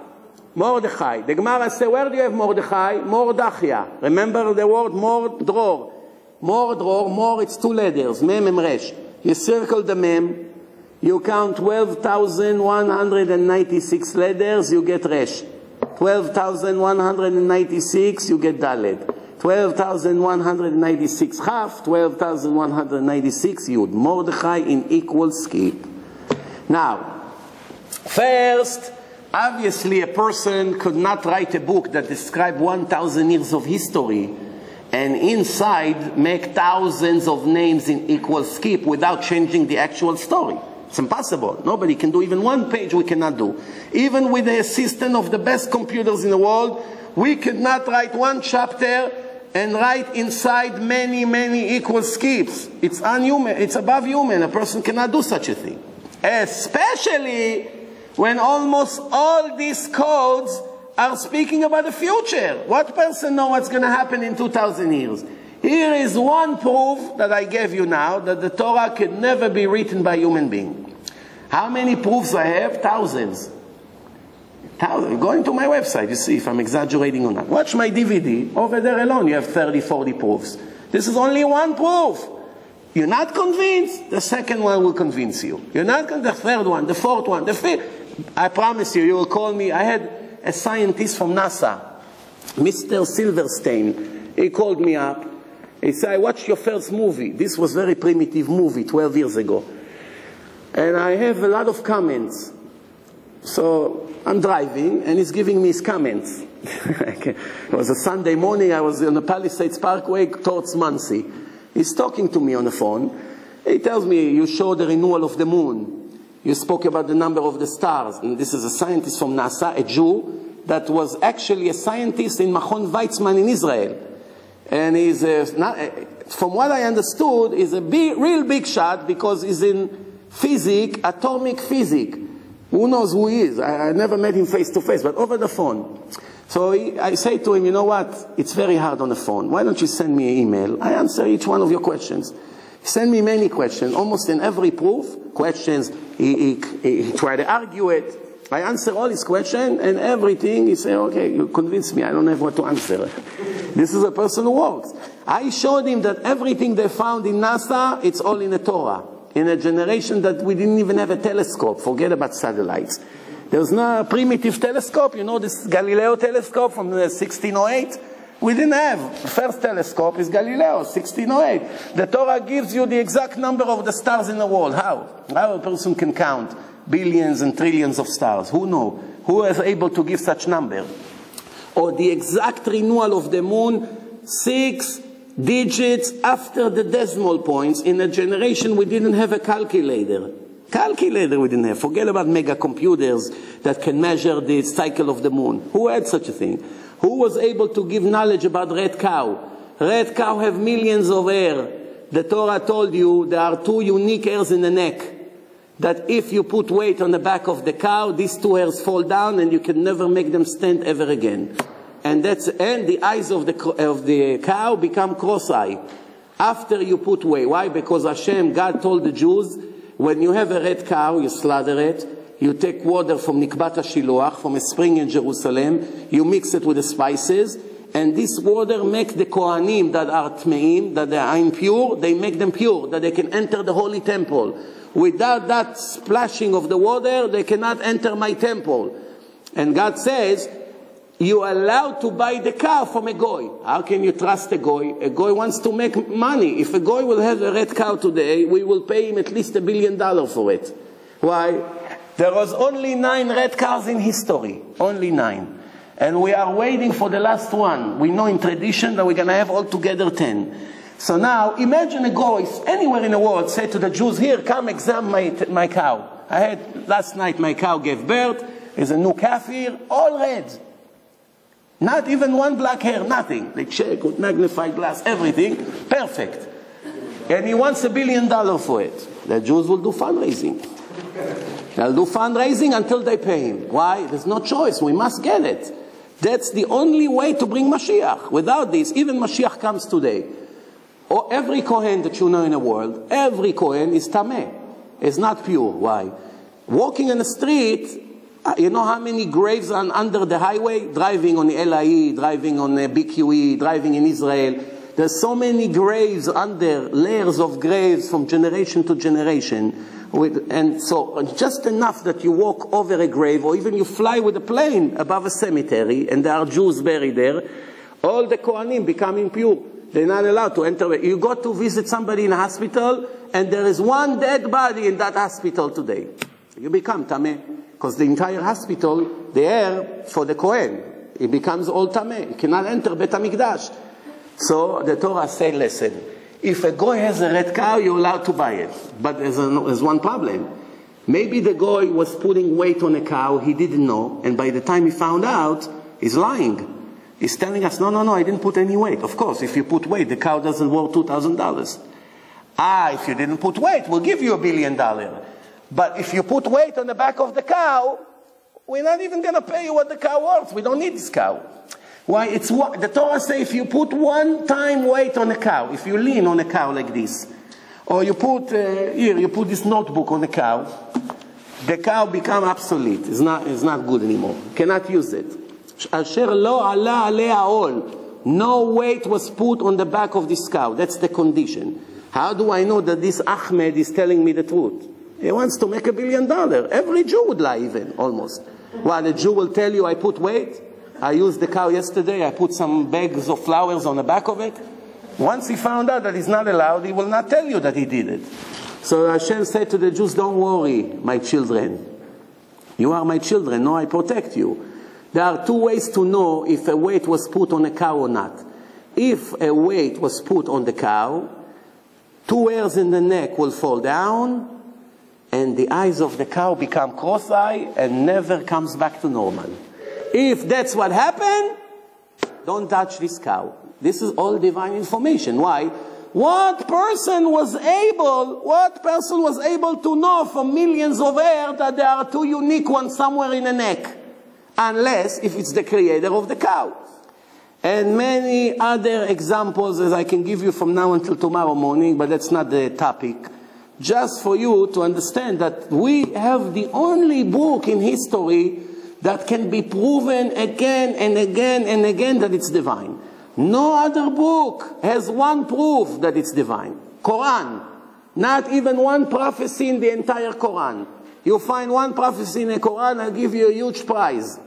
Mordechai. The Gemara says, where do you have Mordechai? Mordachia. Remember the word Mordror. Mordror, Mor, it's 2 letters. Mem and Resh. You circle the Mem. You count 12,196 letters, you get Resh. 12,196, you get Dalet. 12,196 Chaf, 12,196 Yud. Mordechai in equal skip. Now, first, obviously, a person could not write a book that describes 1,000 years of history and inside make thousands of names in equal skip without changing the actual story. It's impossible. Nobody can do even 1 page we cannot do. Even with the assistance of the best computers in the world, we cannot write 1 chapter and write inside many, many equal skips. It's unhuman. It's above human. A person cannot do such a thing. Especially when almost all these codes are speaking about the future. What person knows what's going to happen in 2,000 years? Here is one proof that I gave you now that the Torah can never be written by a human being. How many proofs I have? Thousands. Go into my website, you see if I'm exaggerating or not. Watch my DVD. Over there alone you have 30, 40 proofs. This is only one proof. You're not convinced? The second one will convince you. You're not convinced? The third one, the fourth one, the fifth. I promise you, you will call me. I had a scientist from NASA, Mr. Silverstein. He called me up. He said, I watched your first movie. This was a very primitive movie 12 years ago. And I have a lot of comments. So I'm driving, and he's giving me his comments. It was a Sunday morning. I was on the Palisades Parkway towards Muncie. He's talking to me on the phone. He tells me, you showed the renewal of the moon. You spoke about the number of the stars. And this is a scientist from NASA, a Jew, that was actually a scientist in Machon Weizmann in Israel. And he's, from what I understood, is a real big shot because he's in physics, atomic physics. Who knows who he is? I never met him face to face, but over the phone. So I say to him, you know what? It's very hard on the phone. Why don't you send me an email? I answer each one of your questions. He sent me many questions, almost in every questions. He tried to argue it. I answer all his questions, and everything, he said, okay, you convinced me, I don't have what to answer. This is a person who works. I showed him that everything they found in NASA, it's all in the Torah. In a generation that we didn't even have a telescope, forget about satellites. There's no primitive telescope, you know this Galileo telescope from 1608? We didn't have. The first telescope is Galileo, 1608. The Torah gives you the exact number of the stars in the world. How? How a person can count billions and trillions of stars? Who knows? Who is able to give such number? Or the exact renewal of the moon, 6 digits after the decimal points. In a generation we didn't have a calculator. Calculator we didn't have. Forget about mega computers that can measure the cycle of the moon. Who had such a thing? Who was able to give knowledge about red cow? Red cow have millions of hair. The Torah told you there are 2 unique hairs in the neck. That if you put weight on the back of the cow, these 2 hairs fall down and you can never make them stand ever again. And the eyes of the cow become cross-eye after you put weight. Why? Because Hashem, God told the Jews, when you have a red cow, you slaughter it, you take water from Nikbat HaShiloach, from a spring in Jerusalem, you mix it with the spices, and this water makes the Kohanim that are Tmeim, that they are impure, they make them pure, that they can enter the holy temple. Without that splashing of the water, they cannot enter my temple. And God says, you are allowed to buy the cow from a goy. How can you trust a goy? A goy wants to make money. If a goy will have a red cow today, we will pay him at least $1 billion for it. Why? There was only 9 red cows in history. Only 9. And we are waiting for the last one. We know in tradition that we're going to have altogether 10. So now, imagine a goy anywhere in the world say to the Jews, here, come examine my cow. I had last night my cow gave birth. There's a new calf here, all red. Not even one black hair, nothing. They check with magnified glass, everything, perfect. And he wants $1 billion for it. The Jews will do fundraising. They'll do fundraising until they pay him. Why? There's no choice. We must get it. That's the only way to bring Mashiach. Without this, even Mashiach comes today. Or every Kohen that you know in the world, every Kohen is Tameh. Is not pure. Why? Walking in the street, you know how many graves are under the highway? Driving on the LIE, driving on the BQE, driving in Israel. There's so many graves under, layers of graves from generation to generation. And so just enough that you walk over a grave, or even you fly with a plane above a cemetery, and there are Jews buried there, all the Kohanim become impure. They're not allowed to enter. You go to visit somebody in a hospital, and there is one dead body in that hospital today. You become Tameh. Because the entire hospital, the air for the Kohen, it becomes all Tameh. You cannot enter Bet HaMikdash. So the Torah said, listen, if a goy has a red cow, you're allowed to buy it. But there's one problem. Maybe the goy was putting weight on a cow, he didn't know, and by the time he found out, he's lying. He's telling us, no, I didn't put any weight. Of course, if you put weight, the cow doesn't worth $2,000. If you didn't put weight, we'll give you $1 billion. But if you put weight on the back of the cow, we're not even going to pay you what the cow worth. We don't need this cow. Why? The Torah says if you put one time weight on a cow, if you lean on a cow like this, or you put, you put this notebook on the cow become obsolete. It's not good anymore. You cannot use it. Asher lo ala alea ol. No weight was put on the back of this cow. That's the condition. How do I know that this Ahmed is telling me the truth? He wants to make $1 billion. Every Jew would lie even, almost. While a Jew will tell you, I put weight. I used the cow yesterday. I put some bags of flowers on the back of it. Once he found out that he's not allowed, he will not tell you that he did it. So Hashem said to the Jews, don't worry, my children. You are my children. No, I protect you. There are 2 ways to know if a weight was put on a cow or not. If a weight was put on the cow, 2 hairs in the neck will fall down, and the eyes of the cow become cross-eyed and never comes back to normal. If that's what happened, don't touch this cow. This is all divine information. Why? What person was able to know from millions of hairs that there are two unique ones somewhere in the neck? Unless if it's the creator of the cow. And many other examples as I can give you from now until tomorrow morning, but that's not the topic. Just for you to understand that we have the only book in history that can be proven again and again and again that it's divine. No other book has one proof that it's divine. Quran. Not even one prophecy in the entire Quran. You find one prophecy in the Quran, I'll give you a huge prize.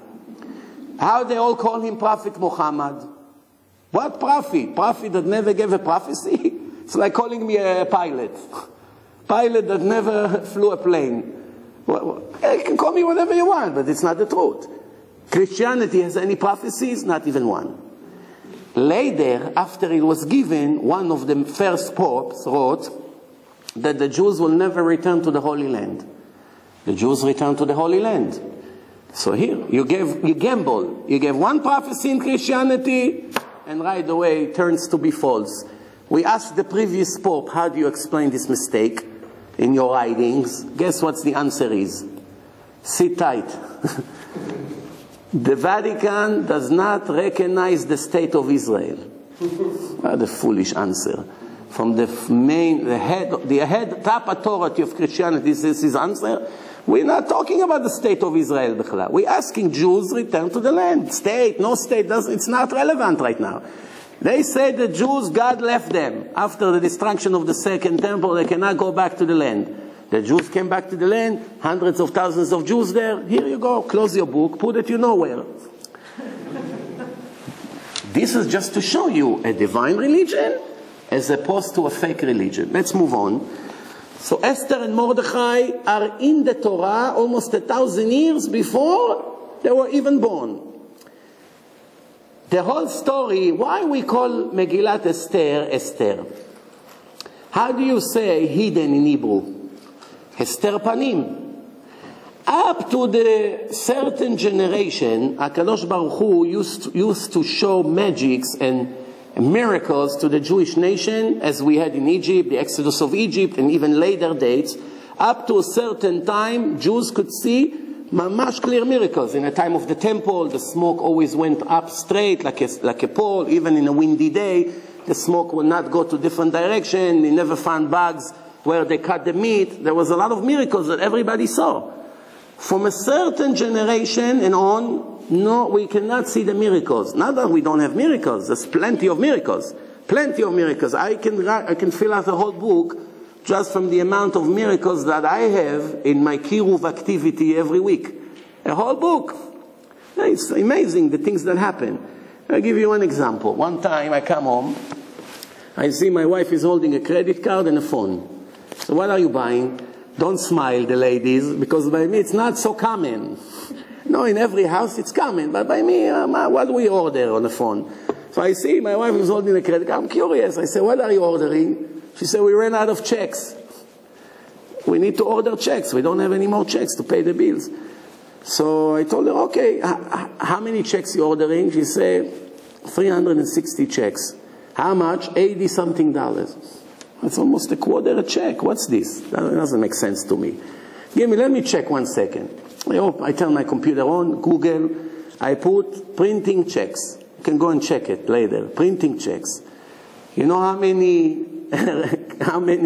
How they all call him Prophet Muhammad? What prophet? Prophet that never gave a prophecy? It's like calling me a pilot. Pilot that never flew a plane. Well, you can call me whatever you want, but it's not the truth. Christianity has any prophecies? Not even one. Later, after it was given, one of the first popes wrote that the Jews will never return to the Holy Land. The Jews returned to the Holy Land. So here, you gamble. You gave one prophecy in Christianity, and right away it turns to be false. We asked the previous pope, how do you explain this mistake in your writings? Guess what the answer is? Sit tight. The Vatican does not recognize the state of Israel. What a foolish answer. From the top authority of Christianity, this is his answer. We're not talking about the state of Israel. We're asking Jews return to the land. State, no state, it's not relevant right now. They say the Jews, God left them. After the destruction of the second temple, they cannot go back to the land. The Jews came back to the land, hundreds of thousands of Jews there. Here you go, close your book, put it you know where. This is just to show you a divine religion as opposed to a fake religion. Let's move on. So Esther and Mordechai are in the Torah almost 1,000 years before they were even born. The whole story, why we call Megillat Esther, Esther? How do you say hidden in Hebrew? Esther Panim. Up to the certain generation, HaKadosh Baruch Hu used to show magics and miracles to the Jewish nation, as we had in Egypt, the Exodus of Egypt, and even later dates. Up to a certain time, Jews could see mamash clear miracles. In the time of the temple, the smoke always went up straight, like a pole. Even in a windy day, the smoke would not go to different direction. They never found bugs where they cut the meat. There was a lot of miracles that everybody saw. From a certain generation and on, no, we cannot see the miracles. Not that we don't have miracles. There's plenty of miracles. Plenty of miracles. I can fill out a whole book just from the amount of miracles that I have in my kiruv activity every week. A whole book. It's amazing the things that happen. I'll give you one example. One time I come home, I see my wife is holding a credit card and a phone. So what are you buying? Don't smile, the ladies, because by me it's not so common. No, in every house it's common, but by me, what do we order on the phone? So I see my wife is holding a credit card. I'm curious. I say, what are you ordering? She said, we ran out of checks. We need to order checks. We don't have any more checks to pay the bills. So I told her, okay, how many checks you ordering? She said, 360 checks. How much? $80-something. That's almost a quarter a check. What's this? That doesn't make sense to me. Let me check 1 second. I turn my computer on, Google. I put printing checks. You can go and check it later. Printing checks. You know how many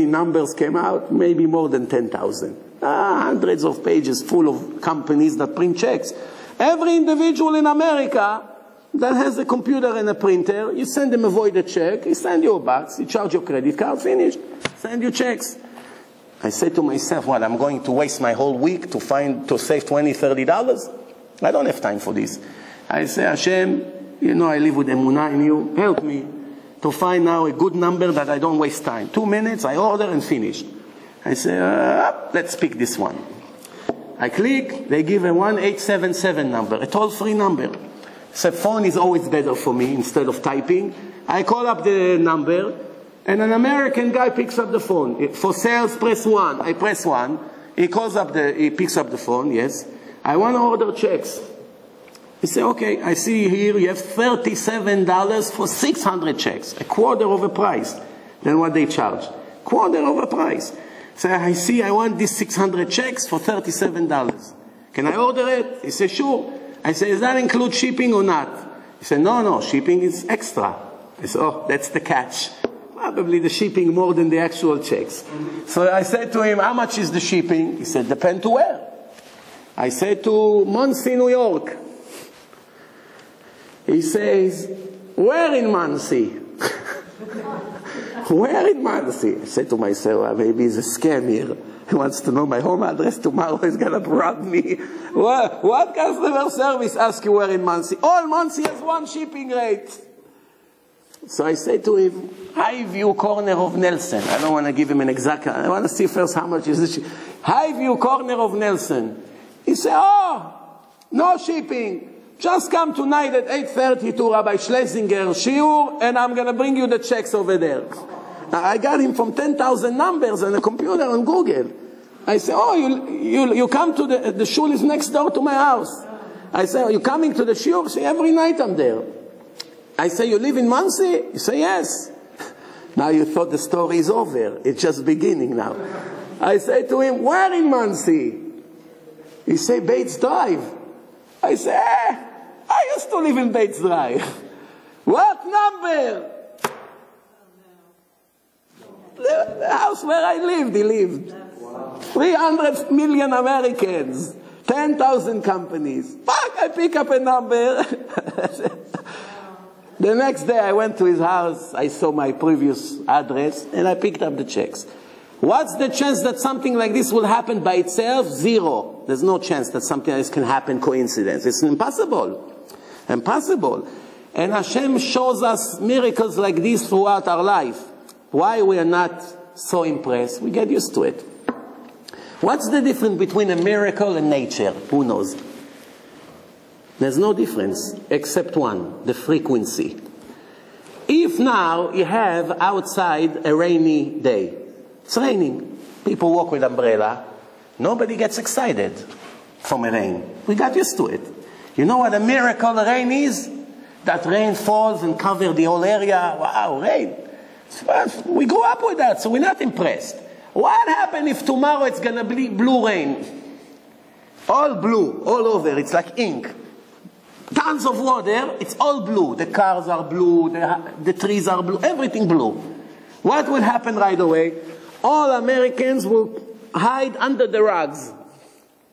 numbers came out? Maybe more than 10,000. Hundreds of pages full of companies that print checks. Every individual in America that has a computer and a printer, you send them a voided check, he send you a box, you charge your credit card, finished. Send you checks. I say to myself, what, I'm going to waste my whole week to save $20, $30? I don't have time for this. I say, Hashem, you know I live with emunah in you. Help me to find now a good number that I don't waste time. 2 minutes, I order and finish. I say, let's pick this one. I click, they give a 1877 number, a toll-free number. So phone is always better for me instead of typing. I call up the number, and an American guy picks up the phone. For sales, press 1. I press 1. He picks up the phone, yes. I want to order checks. He said, okay, I see here you have $37 for 600 checks, a quarter of a price than what they charge. Quarter of a price. So I see I want these 600 checks for $37. Can I order it? He said, sure. I said, does that include shipping or not? He said, no, shipping is extra. I said, oh, that's the catch. Probably the shipping more than the actual checks. So I said to him, how much is the shipping? He said, depend to where. I said, to Muncie, New York. He says, where in Muncie? Where in Muncie? I said to myself, well, maybe it's a scam here. He wants to know my home address. Tomorrow he's going to rob me. What customer service asks you where in Muncie? All Muncie has one shipping rate. So I say to him, Highview corner of Nelson. I don't want to give him an exact, I want to see first how much is the Highview corner of Nelson. He said, oh, no shipping. Just come tonight at 8:30 to Rabbi Schlesinger shiur, and I'm going to bring you the checks over there. Now, I got him from 10,000 numbers on a computer on Google. I said, oh, you come to the shul is next door to my house. I said, are you coming to the shiur? Say, every night I'm there. I say, you live in Muncie? You say, yes. Now you thought the story is over. It's just beginning now. I say to him, where in Muncie? He say, Bates Drive. I say, I used to live in Bates Drive. What number? The house where I lived, he lived. 300 million Americans. 10,000 companies. Fuck, I pick up a number. The next day I went to his house, I saw my previous address, and I picked up the checks. What's the chance that something like this will happen by itself? Zero. There's no chance that something like this can happen coincidence. It's impossible. Impossible. And Hashem shows us miracles like this throughout our life. Why we are not so impressed? We get used to it. What's the difference between a miracle and nature? Who knows? There's no difference except one, the frequency. If now you have outside a rainy day, it's raining, people walk with umbrella, nobody gets excited from a rain. We got used to it. You know what a miracle rain is? That rain falls and covers the whole area. Wow, rain. We grew up with that, so we're not impressed. What happens if tomorrow it's going to be blue rain? All blue, all over, it's like ink. Tons of water, it's all blue. The cars are blue, the trees are blue, everything blue. What will happen right away? All Americans will hide under the rugs.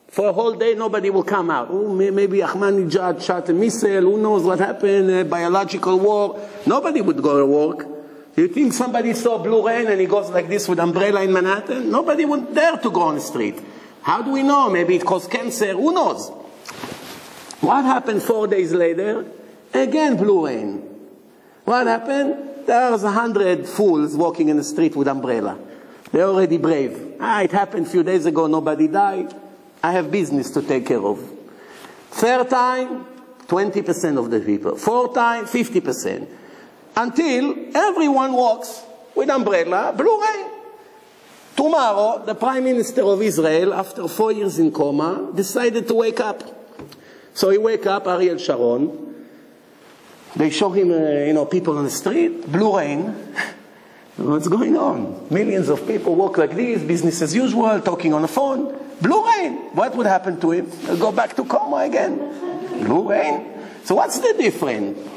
For a whole day, nobody will come out. Oh, maybe Ahmadinejad shot a missile, who knows what happened, biological war. Nobody would go to work. You think somebody saw blue rain and he goes like this with umbrella in Manhattan? Nobody would dare to go on the street. How do we know? Maybe it caused cancer, who knows? What happened 4 days later? Again blue rain. What happened? There's 100 fools walking in the street with umbrella. They're already brave. It happened a few days ago, nobody died. I have business to take care of. Third time, 20% of the people. Fourth time, 50%. Until everyone walks with umbrella, blue rain. Tomorrow, the Prime Minister of Israel, after 4 years in coma, decided to wake up. So he wake up, Ariel Sharon. They show him, people on the street, blue rain. What's going on? Millions of people walk like this, business as usual, talking on the phone. Blue rain. What would happen to him? He'll go back to coma again. Blue rain. So what's the difference?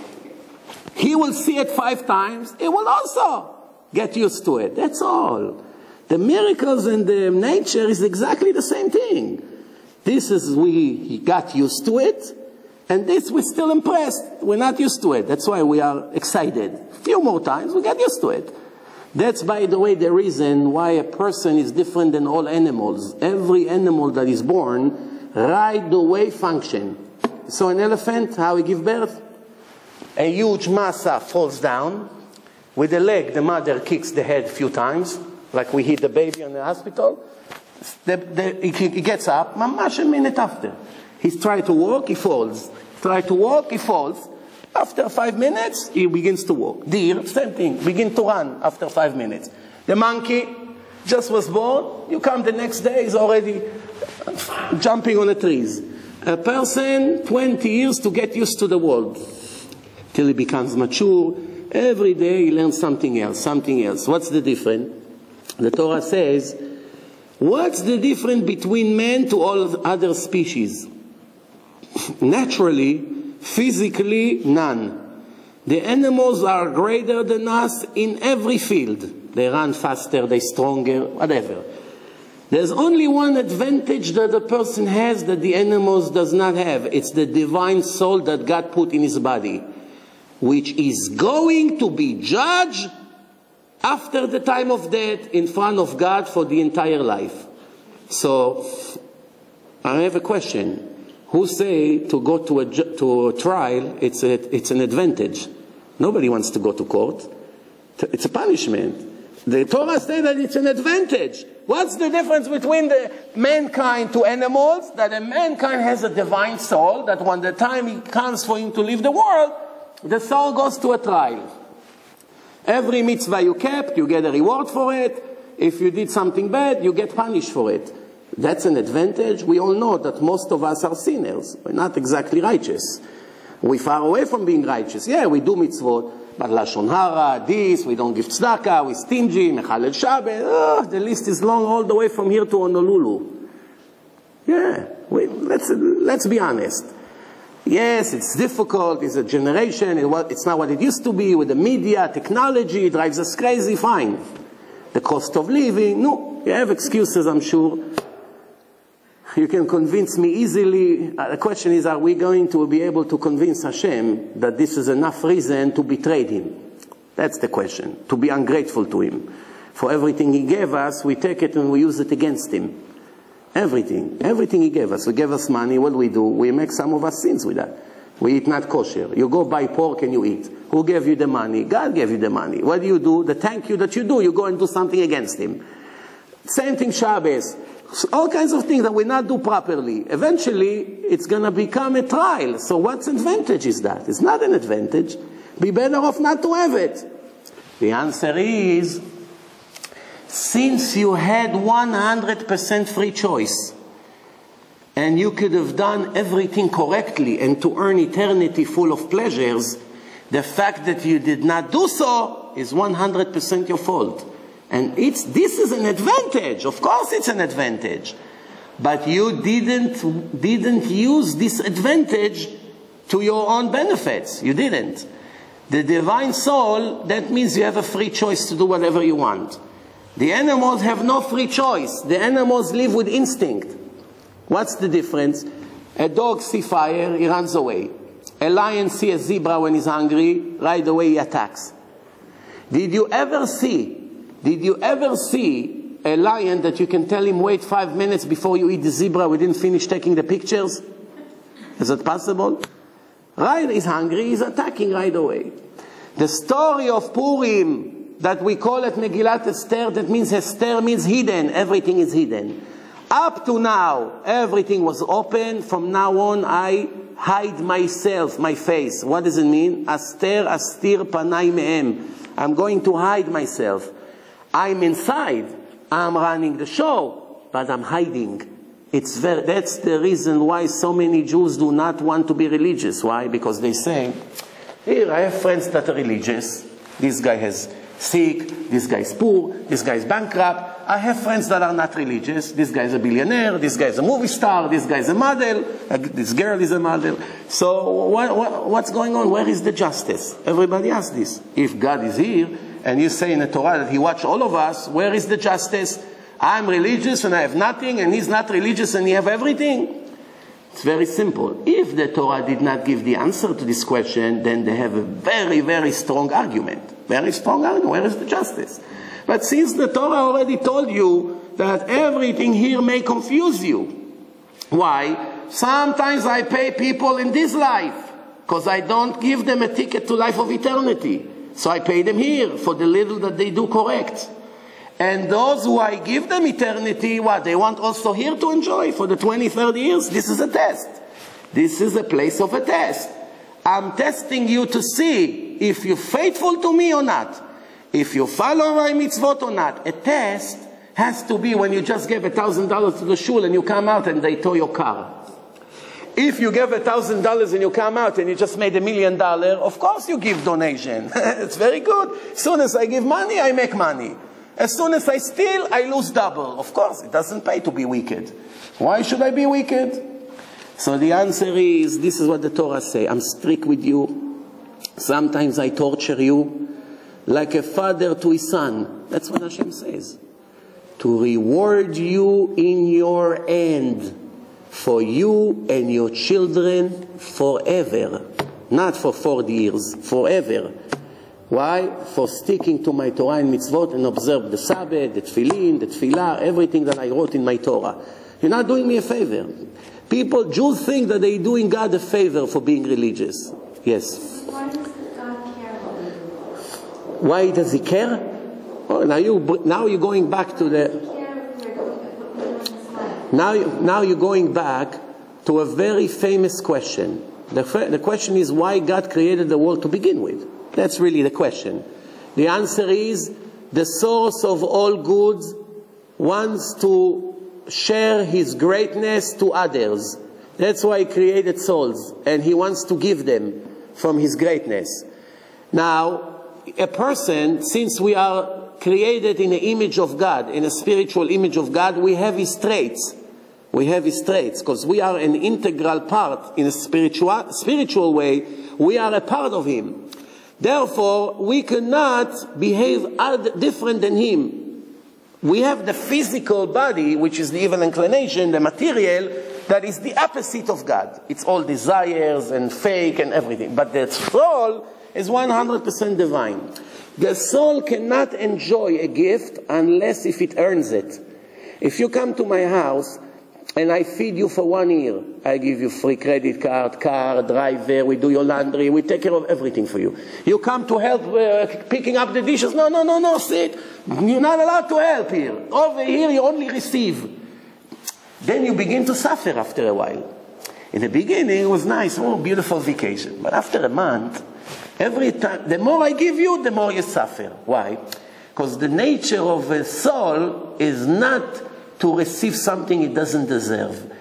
He will see it 5 times. He will also get used to it. That's all. The miracles and the nature is exactly the same thing. This is, we got used to it. And this, we're still impressed. We're not used to it. That's why we are excited. A few more times, we get used to it. That's, by the way, the reason why a person is different than all animals. Every animal that is born, right the way function. So an elephant, how he give birth? A huge massa falls down. With the leg, the mother kicks the head a few times, like we hit the baby in the hospital. He gets up, mamash a minute after. He's trying to walk, he falls. Try to walk, he falls. After 5 minutes, he begins to walk. Deer, same thing, begin to run after 5 minutes. The monkey just was born, you come the next day, he's already jumping on the trees. A person, 20 years to get used to the world. Till he becomes mature. Every day he learns something else, something else. What's the difference? The Torah says, what's the difference between man to all other species? Naturally, physically, none. The animals are greater than us in every field. They run faster, they're stronger, whatever. There's only one advantage that a person has that the animals does not have. It's the divine soul that God put in his body, which is going to be judged after the time of death in front of God for the entire life. So, I have a question. Who say to go to a trial, it's an advantage? Nobody wants to go to court. It's a punishment. The Torah says that it's an advantage. What's the difference between the mankind to animals? That a mankind has a divine soul, that when the time comes for him to leave the world, the soul goes to a trial. Every mitzvah you kept, you get a reward for it. If you did something bad, you get punished for it. That's an advantage. We all know that most of us are sinners. We're not exactly righteous. We're far away from being righteous. Yeah, we do mitzvot, but lashon hara, this, we don't give tzedakah, we're stingy, mechalel Shabbat. The list is long all the way from here to Honolulu. Yeah, let's be honest. Yes, it's difficult, it's a generation, it's not what it used to be with the media, technology, it drives us crazy, fine. The cost of living, no, you have excuses, I'm sure. You can convince me easily. The question is, are we going to be able to convince Hashem that this is enough reason to betray Him? That's the question, to be ungrateful to Him. For everything He gave us, we take it and we use it against Him. Everything He gave us. He gave us money, what do? We make some of us sins with that. We eat not kosher. You go buy pork and you eat. Who gave you the money? God gave you the money. What do? The thank you that you do, you go and do something against Him. Same thing Shabbos. All kinds of things that we not do properly. Eventually, it's going to become a trial. So what advantage is that? It's not an advantage. Be better off not to have it. The answer is, since you had 100% free choice, and you could have done everything correctly and to earn eternity full of pleasures, the fact that you did not do so is 100% your fault. And this is an advantage. Of course it's an advantage. But you didn't use this advantage to your own benefits. You didn't. The divine soul, that means you have a free choice to do whatever you want. The animals have no free choice. The animals live with instinct. What's the difference? A dog sees fire, he runs away. A lion sees a zebra when he's hungry, right away he attacks. Did you ever see a lion that you can tell him, wait 5 minutes before you eat the zebra, we didn't finish taking the pictures? Is it possible? Right, he's hungry, he's attacking right away. The story of Purim, that we call it Megillat Esther, that means Esther means hidden, everything is hidden. Up to now, everything was open. From now on, I hide myself, my face. What does it mean? Aster, astir, panai me'em. I'm going to hide myself. I'm inside. I'm running the show, but I'm hiding. That's the reason why so many Jews do not want to be religious. Why? Because they say, here, I have friends that are religious. This guy is sick. This guy is poor. This guy is bankrupt. I have friends that are not religious. This guy is a billionaire. This guy is a movie star. This guy is a model. This girl is a model. So what's going on? Where is the justice? Everybody asks this. If God is here, and you say in the Torah that He watched all of us, where is the justice? I'm religious and I have nothing, and he's not religious and he have everything. It's very simple. If the Torah did not give the answer to this question, then they have a very, very strong argument. Very strong argument. Where is the justice? But since the Torah already told you that everything here may confuse you. Why? Sometimes I pay people in this life because I don't give them a ticket to life of eternity. So I pay them here for the little that they do correct. And those who I give them eternity, what? They want also here to enjoy for the 20, 30 years. This is a test. This is a place of a test. I'm testing you to see if you're faithful to me or not. If you follow my mitzvot or not. A test has to be when you just gave $1,000 to the shul and you come out and they tow your car. If you give $1,000 and you come out and you just made $1 million, of course you give donation. It's very good. As soon as I give money, I make money. As soon as I steal, I lose double. Of course, it doesn't pay to be wicked. Why should I be wicked? So the answer is, this is what the Torah says. I'm strict with you. Sometimes I torture you like a father to his son. That's what Hashem says. To reward you in your end, for you and your children forever. Not for 40 years, forever. Why? For sticking to my Torah and mitzvot and observe the Sabbath, the Tefillin, the Tefillah, everything that I wrote in my Torah. You're not doing me a favor. People, Jews think that they're doing God a favor for being religious. Yes? Why does God care what we do? Why does He care? Oh, now you're going back to the... Now you're going back to a very famous question. The question is why God created the world to begin with. That's really the question. The answer is the source of all goods wants to share His greatness to others. That's why He created souls, and He wants to give them from His greatness. Now, a person, since we are created in the image of God, in a spiritual image of God, we have His traits. We have His traits, because we are an integral part in a spiritual way. We are a part of Him. Therefore, we cannot behave different than Him. We have the physical body, which is the evil inclination, the material, that is the opposite of God. It's all desires and fake and everything. But the soul is 100% divine. The soul cannot enjoy a gift unless if it earns it. If you come to my house and I feed you for 1 year, I give you free credit card, car, driver, we do your laundry, we take care of everything for you. You come to help picking up the dishes. No, sit. You're not allowed to help here. Over here you only receive. Then you begin to suffer after a while. In the beginning it was nice, oh, beautiful vacation. But after a month, every time, the more I give you, the more you suffer. Why? Because the nature of a soul is not to receive something it doesn't deserve.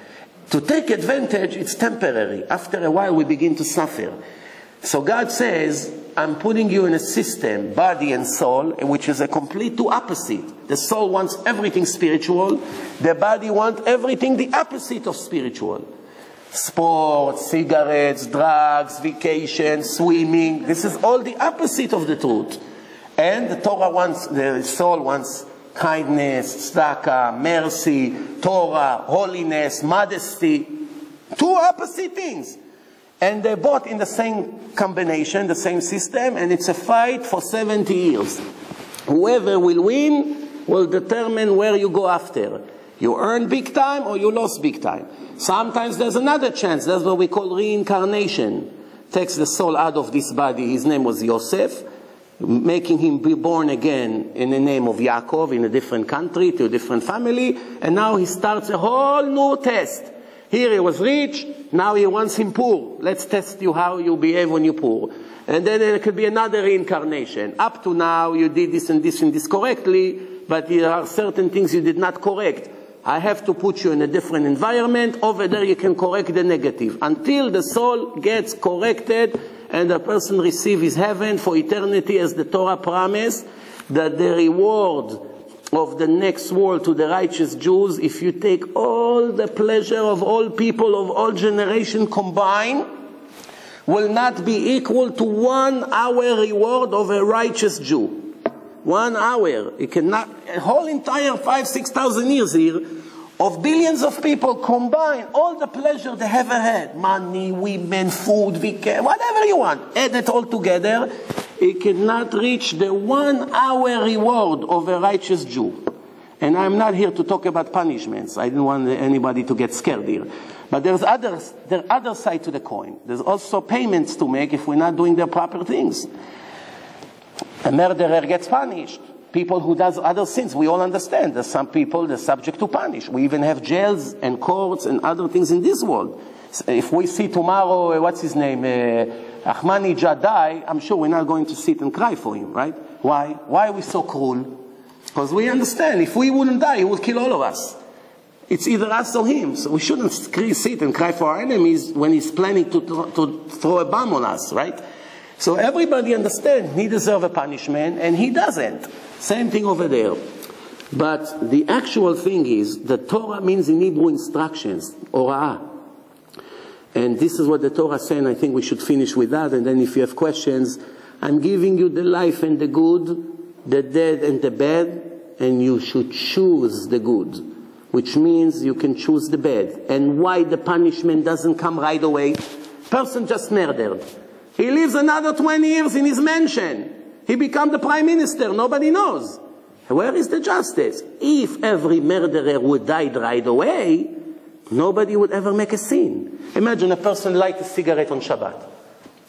To take advantage, it's temporary. After a while, we begin to suffer. So God says, I'm putting you in a system, body and soul, which is a complete opposite. The soul wants everything spiritual. The body wants everything the opposite of spiritual. Sports, cigarettes, drugs, vacation, swimming. This is all the opposite of the truth. And the Torah wants, the soul wants kindness, tzedakah, mercy, Torah, holiness, modesty. Two opposite things. And they're both in the same combination, the same system, and it's a fight for 70 years. Whoever will win will determine where you go after. You earn big time or you lost big time. Sometimes there's another chance. That's what we call reincarnation. Takes the soul out of this body. His name was Yosef, making him be born again in the name of Yaakov in a different country, to a different family, and now he starts a whole new test. Here he was rich, now he wants him poor. Let's test you how you behave when you're poor. And then there could be another reincarnation. Up to now you did this and this and this correctly, but there are certain things you did not correct. I have to put you in a different environment. Over there you can correct the negative. Until the soul gets corrected and the person receives his heaven for eternity, as the Torah promised, that the reward of the next world to the righteous Jews, if you take all the pleasure of all people of all generations combined, will not be equal to 1 hour reward of a righteous Jew. 1 hour. It cannot, a whole entire 5,000-6,000 years here, of billions of people combine all the pleasure they ever had. Money, women, food, vacation, whatever you want. Add it all together. It cannot reach the 1 hour reward of a righteous Jew. And I'm not here to talk about punishments. I didn't want anybody to get scared here. But there's other side to the coin. There's also payments to make if we're not doing the proper things. A murderer gets punished. People who does other sins, we all understand. There's some people they're subject to punish. We even have jails and courts and other things in this world. If we see tomorrow, what's his name, Ahmadinejad die, I'm sure we're not going to sit and cry for him, right? Why? Why are we so cruel? Because we understand if we wouldn't die, he would kill all of us. It's either us or him. So we shouldn't sit and cry for our enemies when he's planning to throw a bomb on us, right? So everybody understands he deserves a punishment, and he doesn't. Same thing over there. But the actual thing is, the Torah means in Hebrew instructions, orah. And this is what the Torah says, and I think we should finish with that, and then if you have questions, I'm giving you the life and the good, the dead and the bad, and you should choose the good, which means you can choose the bad. And why the punishment doesn't come right away? Person just murdered. He lives another 20 years in his mansion. He becomes the prime minister. Nobody knows. Where is the justice? If every murderer would die right away, nobody would ever make a scene. Imagine a person light a cigarette on Shabbat.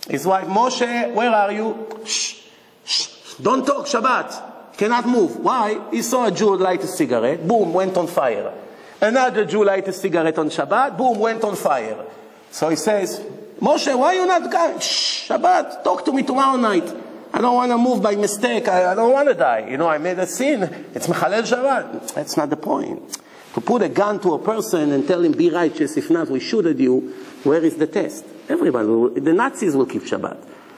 His wife, Moshe, where are you? Shh, shh, don't talk Shabbat. Cannot move. Why? He saw a Jew light a cigarette, boom, went on fire. Another Jew light a cigarette on Shabbat, boom, went on fire. So he says, Moshe, why are you not coming? Shh, Shabbat, talk to me tomorrow night. I don't want to move by mistake. I don't want to die. You know, I made a sin. It's Mechalel Shabbat. That's not the point. To put a gun to a person and tell him, be righteous, if not, we shoot at you, where is the test? The Nazis will keep Shabbat.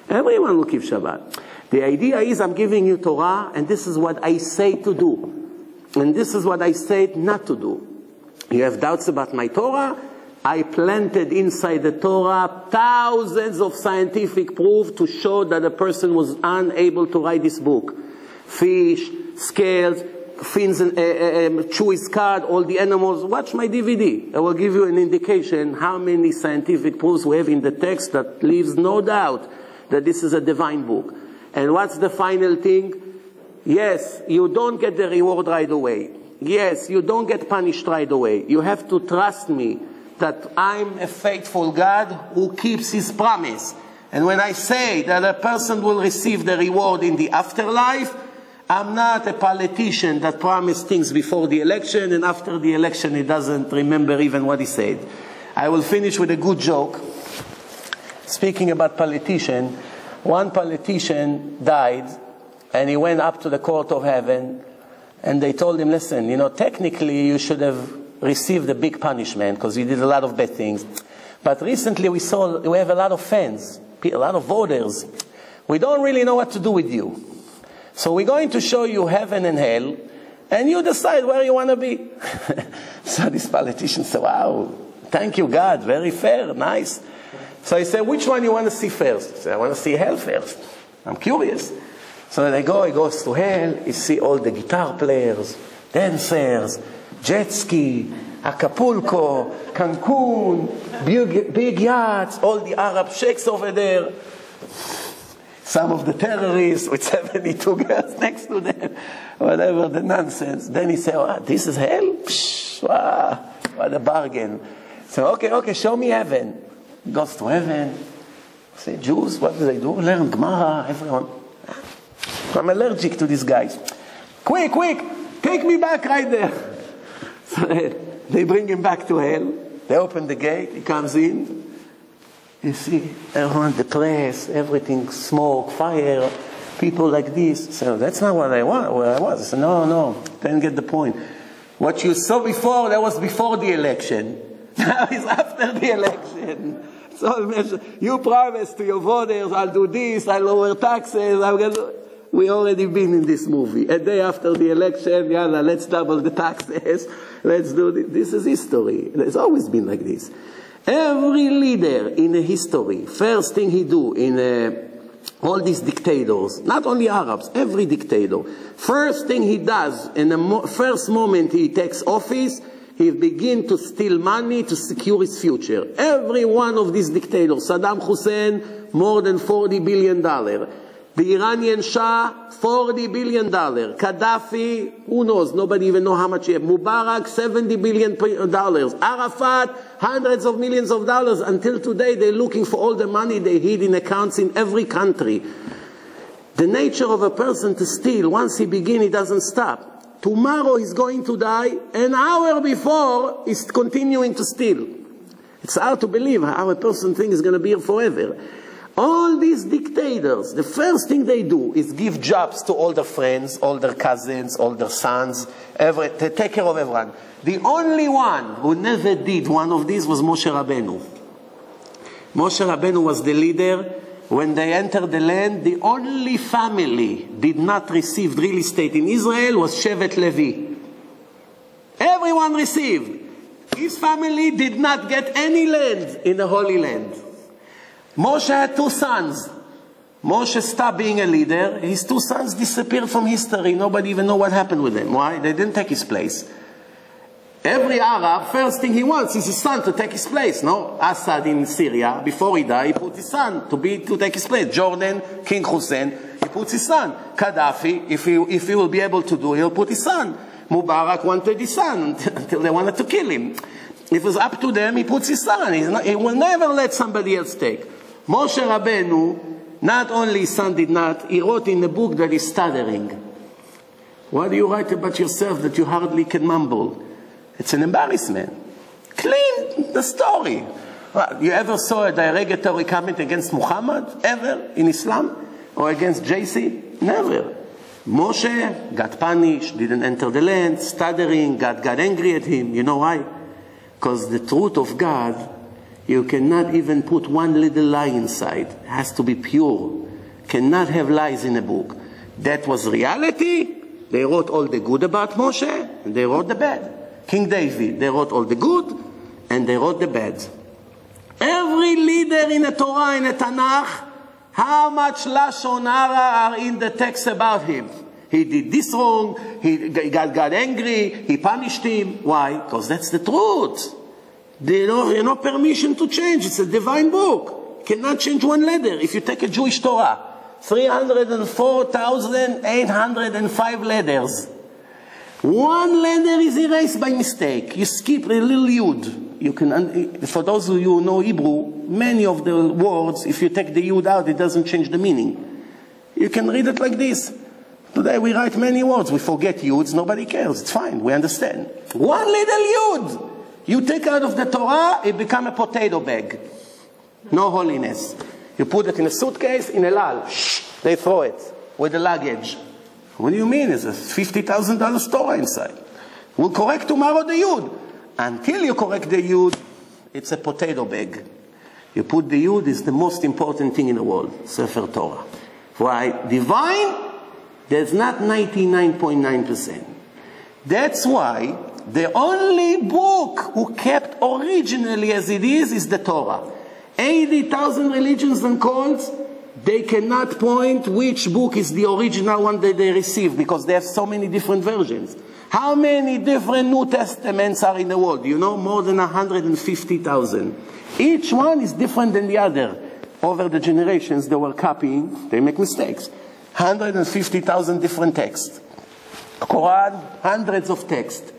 Everyone will keep Shabbat. The idea is, I'm giving you Torah, and this is what I say to do. And this is what I say not to do. You have doubts about my Torah? I planted inside the Torah thousands of scientific proof to show that a person was unable to write this book. Fish, scales, fins, chew his card, all the animals. Watch my DVD. I will give you an indication how many scientific proofs we have in the text that leaves no doubt that this is a divine book. And what's the final thing? Yes, you don't get the reward right away. Yes, you don't get punished right away. You have to trust me that I'm a faithful God who keeps his promise. And when I say that a person will receive the reward in the afterlife, I'm not a politician that promised things before the election and after the election he doesn't remember even what he said. I will finish with a good joke. Speaking about politician, one politician died and he went up to the court of heaven and they told him, listen, you know, technically you should have received a big punishment because you did a lot of bad things. But recently we have a lot of fans, a lot of voters. We don't really know what to do with you. So we're going to show you heaven and hell, and you decide where you want to be. So this politician said, wow, thank you God, very fair, nice. So he said, which one you want to see first? He said, I want to see hell first. I'm curious. So he goes to hell, he see all the guitar players, dancers, jet ski, Acapulco, Cancun, big yachts, all the Arab sheikhs over there, some of the terrorists with 72 girls next to them, whatever the nonsense. Then he said, oh, this is hell? Psh, wow, what a bargain. So, okay, show me heaven. He goes to heaven. Say, Jews, what do they do? Learn Gemara, everyone. I'm allergic to these guys. Quick, take me back right there. So they bring him back to hell. They open the gate. He comes in. You see everyone depressed, everything, smoke, fire, people like this. So that's not what I want. Where I was. I said, no, didn't get the point. What you saw before, that was before the election. Now it's after the election. So you promised to your voters, I'll do this, I'll lower taxes. We already been in this movie. A day after the election, yalla, let's double the taxes. Let's do this. This is history. It's always been like this. Every leader in history, first thing he do in all these dictators, not only Arabs, every dictator, first thing he does in the first moment he takes office, he begin to steal money to secure his future. Every one of these dictators, Saddam Hussein, more than $40 billion. The Iranian Shah, $40 billion. Gaddafi, who knows? Nobody even know how much he had. Mubarak, $70 billion. Arafat, hundreds of millions of dollars. Until today, they're looking for all the money they hid in accounts in every country. The nature of a person to steal, once he begins, he doesn't stop. Tomorrow he's going to die. An hour before, he's continuing to steal. It's hard to believe how a person thinks he's going to be here forever. All these dictators, the first thing they do is give jobs to all their friends, all their cousins, all their sons, they take care of everyone. The only one who never did one of these was Moshe Rabbeinu. Moshe Rabbeinu was the leader. When they entered the land, the only family did not receive real estate in Israel was Shevet Levi. Everyone received. His family did not get any land in the Holy Land. Moshe had 2 sons. Moshe stopped being a leader. His 2 sons disappeared from history. Nobody even know what happened with them. Why? They didn't take his place. Every Arab, first thing he wants is his son to take his place. No? Assad in Syria, before he died, he put his son to take his place. Jordan, King Hussein, he puts his son. Gaddafi, if he will be able to do, he'll put his son. Mubarak wanted his son until they wanted to kill him. If it was up to them, he puts his son. He will never let somebody else take. Moshe Rabbeinu, not only his son did not, he wrote in the book that he's stuttering. What do you write about yourself that you hardly can mumble? It's an embarrassment. Clean the story. You ever saw a derogatory comment against Muhammad? Ever? In Islam? Or against JC? Never. Moshe got punished, didn't enter the land, stuttering, God got angry at him. You know why? Because the truth of God, you cannot even put one little lie inside. It has to be pure. Cannot have lies in a book. That was reality. They wrote all the good about Moshe, and they wrote the bad. King David, they wrote all the good, and they wrote the bad. Every leader in the Torah, in the Tanakh, how much Lashon Hara are in the text about him. He did this wrong, God got angry, he punished him. Why? Because that's the truth. There's no permission to change. It's a divine book. You cannot change one letter. If you take a Jewish Torah, 304,805 letters. One letter is erased by mistake. You skip a little yud. You can, for those of you who know Hebrew, many of the words, if you take the yud out, it doesn't change the meaning. You can read it like this. Today we write many words. We forget yuds. Nobody cares. It's fine. We understand. One little yud. You take out of the Torah, it becomes a potato bag. No holiness. You put it in a suitcase, in a lal. They throw it with the luggage. What do you mean? There's a $50,000 Torah inside. We'll correct tomorrow the yud. Until you correct the yud, it's a potato bag. You put the yud, is the most important thing in the world. Sefer Torah. Why? Divine, there's not 99.9%. That's why the only book who kept originally as it is the Torah. 80,000 religions and cults, they cannot point which book is the original one that they received because they have so many different versions. How many different New Testaments are in the world? You know, more than 150,000. Each one is different than the other. Over the generations, they were copying, they make mistakes. 150,000 different texts. Quran, hundreds of texts.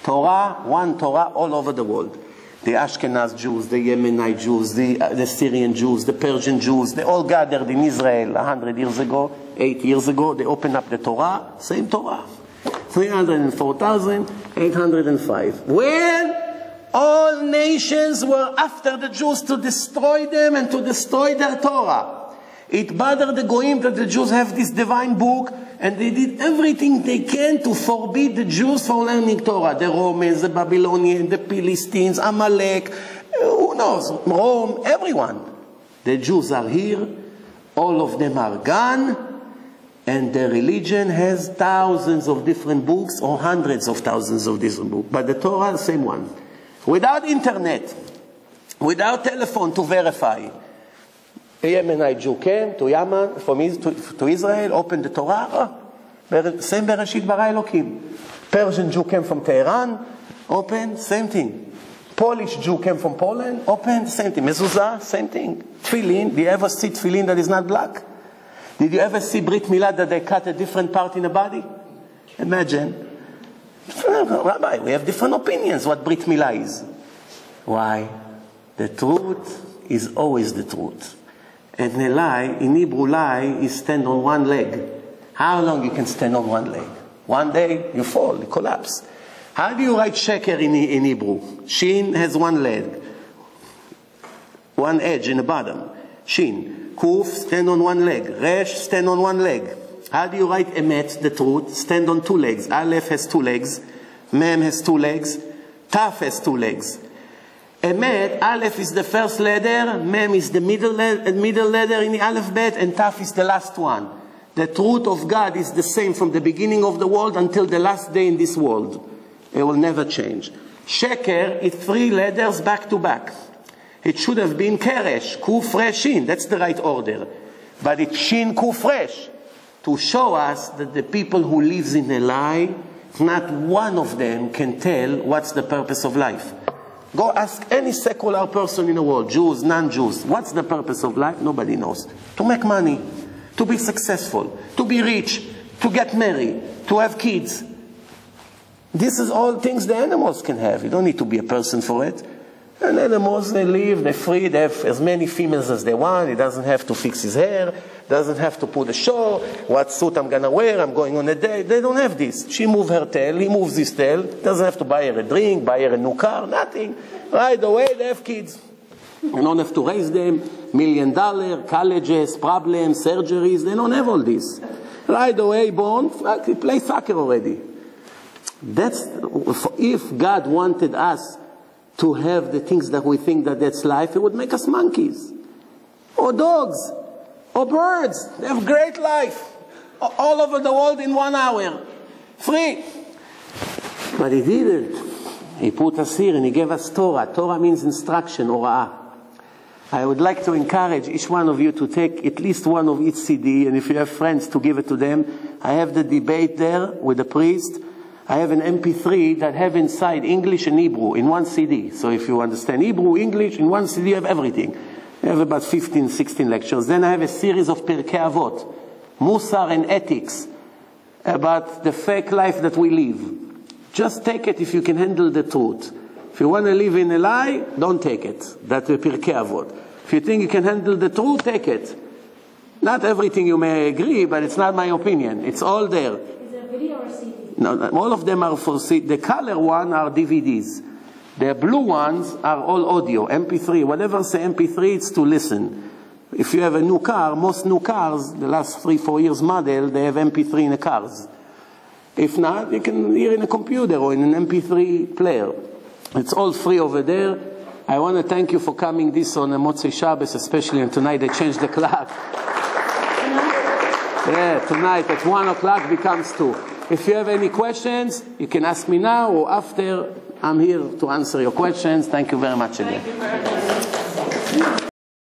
Torah, one Torah all over the world. The Ashkenaz Jews, the Yemenite Jews, the Syrian Jews, the Persian Jews, they all gathered in Israel 100 years ago, 8 years ago. They opened up the Torah, same Torah. 304,805. When all nations were after the Jews to destroy them and to destroy their Torah. It bothered the Goyim that the Jews have this divine book, and they did everything they can to forbid the Jews from learning Torah. The Romans, the Babylonians, the Philistines, Amalek, who knows, Rome, everyone. The Jews are here, all of them are gone, and the religion has thousands of different books or hundreds of thousands of different books. But the Torah, the same one. Without internet, without telephone to verify, a Yemenite Jew came to Yemen, to Israel, opened the Torah, same Bereshit bara Elokim. Persian Jew came from Tehran, opened, same thing. Polish Jew came from Poland, opened, same thing. Mezuzah, same thing. Tefillin, do you ever see tefillin that is not black? Did you ever see Brit Milah that they cut a different part in the body? Imagine. Rabbi, we have different opinions what Brit Milah is. Why? The truth is always the truth. And a lie, in Hebrew, lie is stand on one leg. How long you can stand on one leg? One day you fall, you collapse. How do you write sheker in Hebrew? Shin has one leg, one edge in the bottom. Shin. Kuf, stand on one leg. Resh, stand on one leg. How do you write emet, the truth? Stand on two legs. Aleph has two legs. Mem has two legs. Taf has two legs. Emet, Aleph is the first letter, Mem is the middle letter in the alphabet, and Taf is the last one. The truth of God is the same from the beginning of the world until the last day in this world. It will never change. Sheker is three letters back to back. It should have been Keresh, Kuf, Resh, Shin. That's the right order. But it's Shin, Kuf, Resh. To show us that the people who lives in a lie, not one of them can tell what's the purpose of life. Go ask any secular person in the world, Jews, non-Jews, what's the purpose of life? Nobody knows. To make money, to be successful, to be rich, to get married, to have kids. This is all things the animals can have. You don't need to be a person for it. And animals, they live, they're free, they have as many females as they want. He doesn't have to fix his hair, doesn't have to put a show, what suit I'm going to wear, I'm going on a date. They don't have this. She moves her tail, he moves his tail, doesn't have to buy her a drink, buy her a new car, nothing. Right away, they have kids. You don't have to raise them, $1 million, colleges, problems, surgeries, they don't have all this. Right away, born, play soccer already. That's, if God wanted us to have the things that we think that that's life, it would make us monkeys, or dogs, or birds. They have great life, all over the world in 1 hour, free. But he didn't. He put us here and he gave us Torah. Torah means instruction, ora'ah. I would like to encourage each one of you to take at least one of each CD, and if you have friends, to give it to them. I have the debate there with the priest. I have an MP3 that have inside English and Hebrew in one CD. So if you understand Hebrew, English, in one CD you have everything. I have about 15, 16 lectures. Then I have a series of Pirkei Avot, Musar and ethics, about the fake life that we live. Just take it if you can handle the truth. If you want to live in a lie, don't take it. That's the Pirkei Avot. If you think you can handle the truth, take it. Not everything you may agree, but it's not my opinion. It's all there. Is it a video or CD? No, all of them are for CD. The color one are DVDs. The blue ones are all audio, MP3. Whatever say MP3, it's to listen. If you have a new car, most new cars, the last 3-4 years model, they have MP3 in the cars. If not, you can hear in a computer or in an MP3 player. It's all free over there. I want to thank you for coming this on a Motzei Shabbos, especially, and tonight they changed the clock. Yeah, tonight at 1 o'clock becomes 2. If you have any questions, you can ask me now or after. I'm here to answer your questions. Thank you very much again.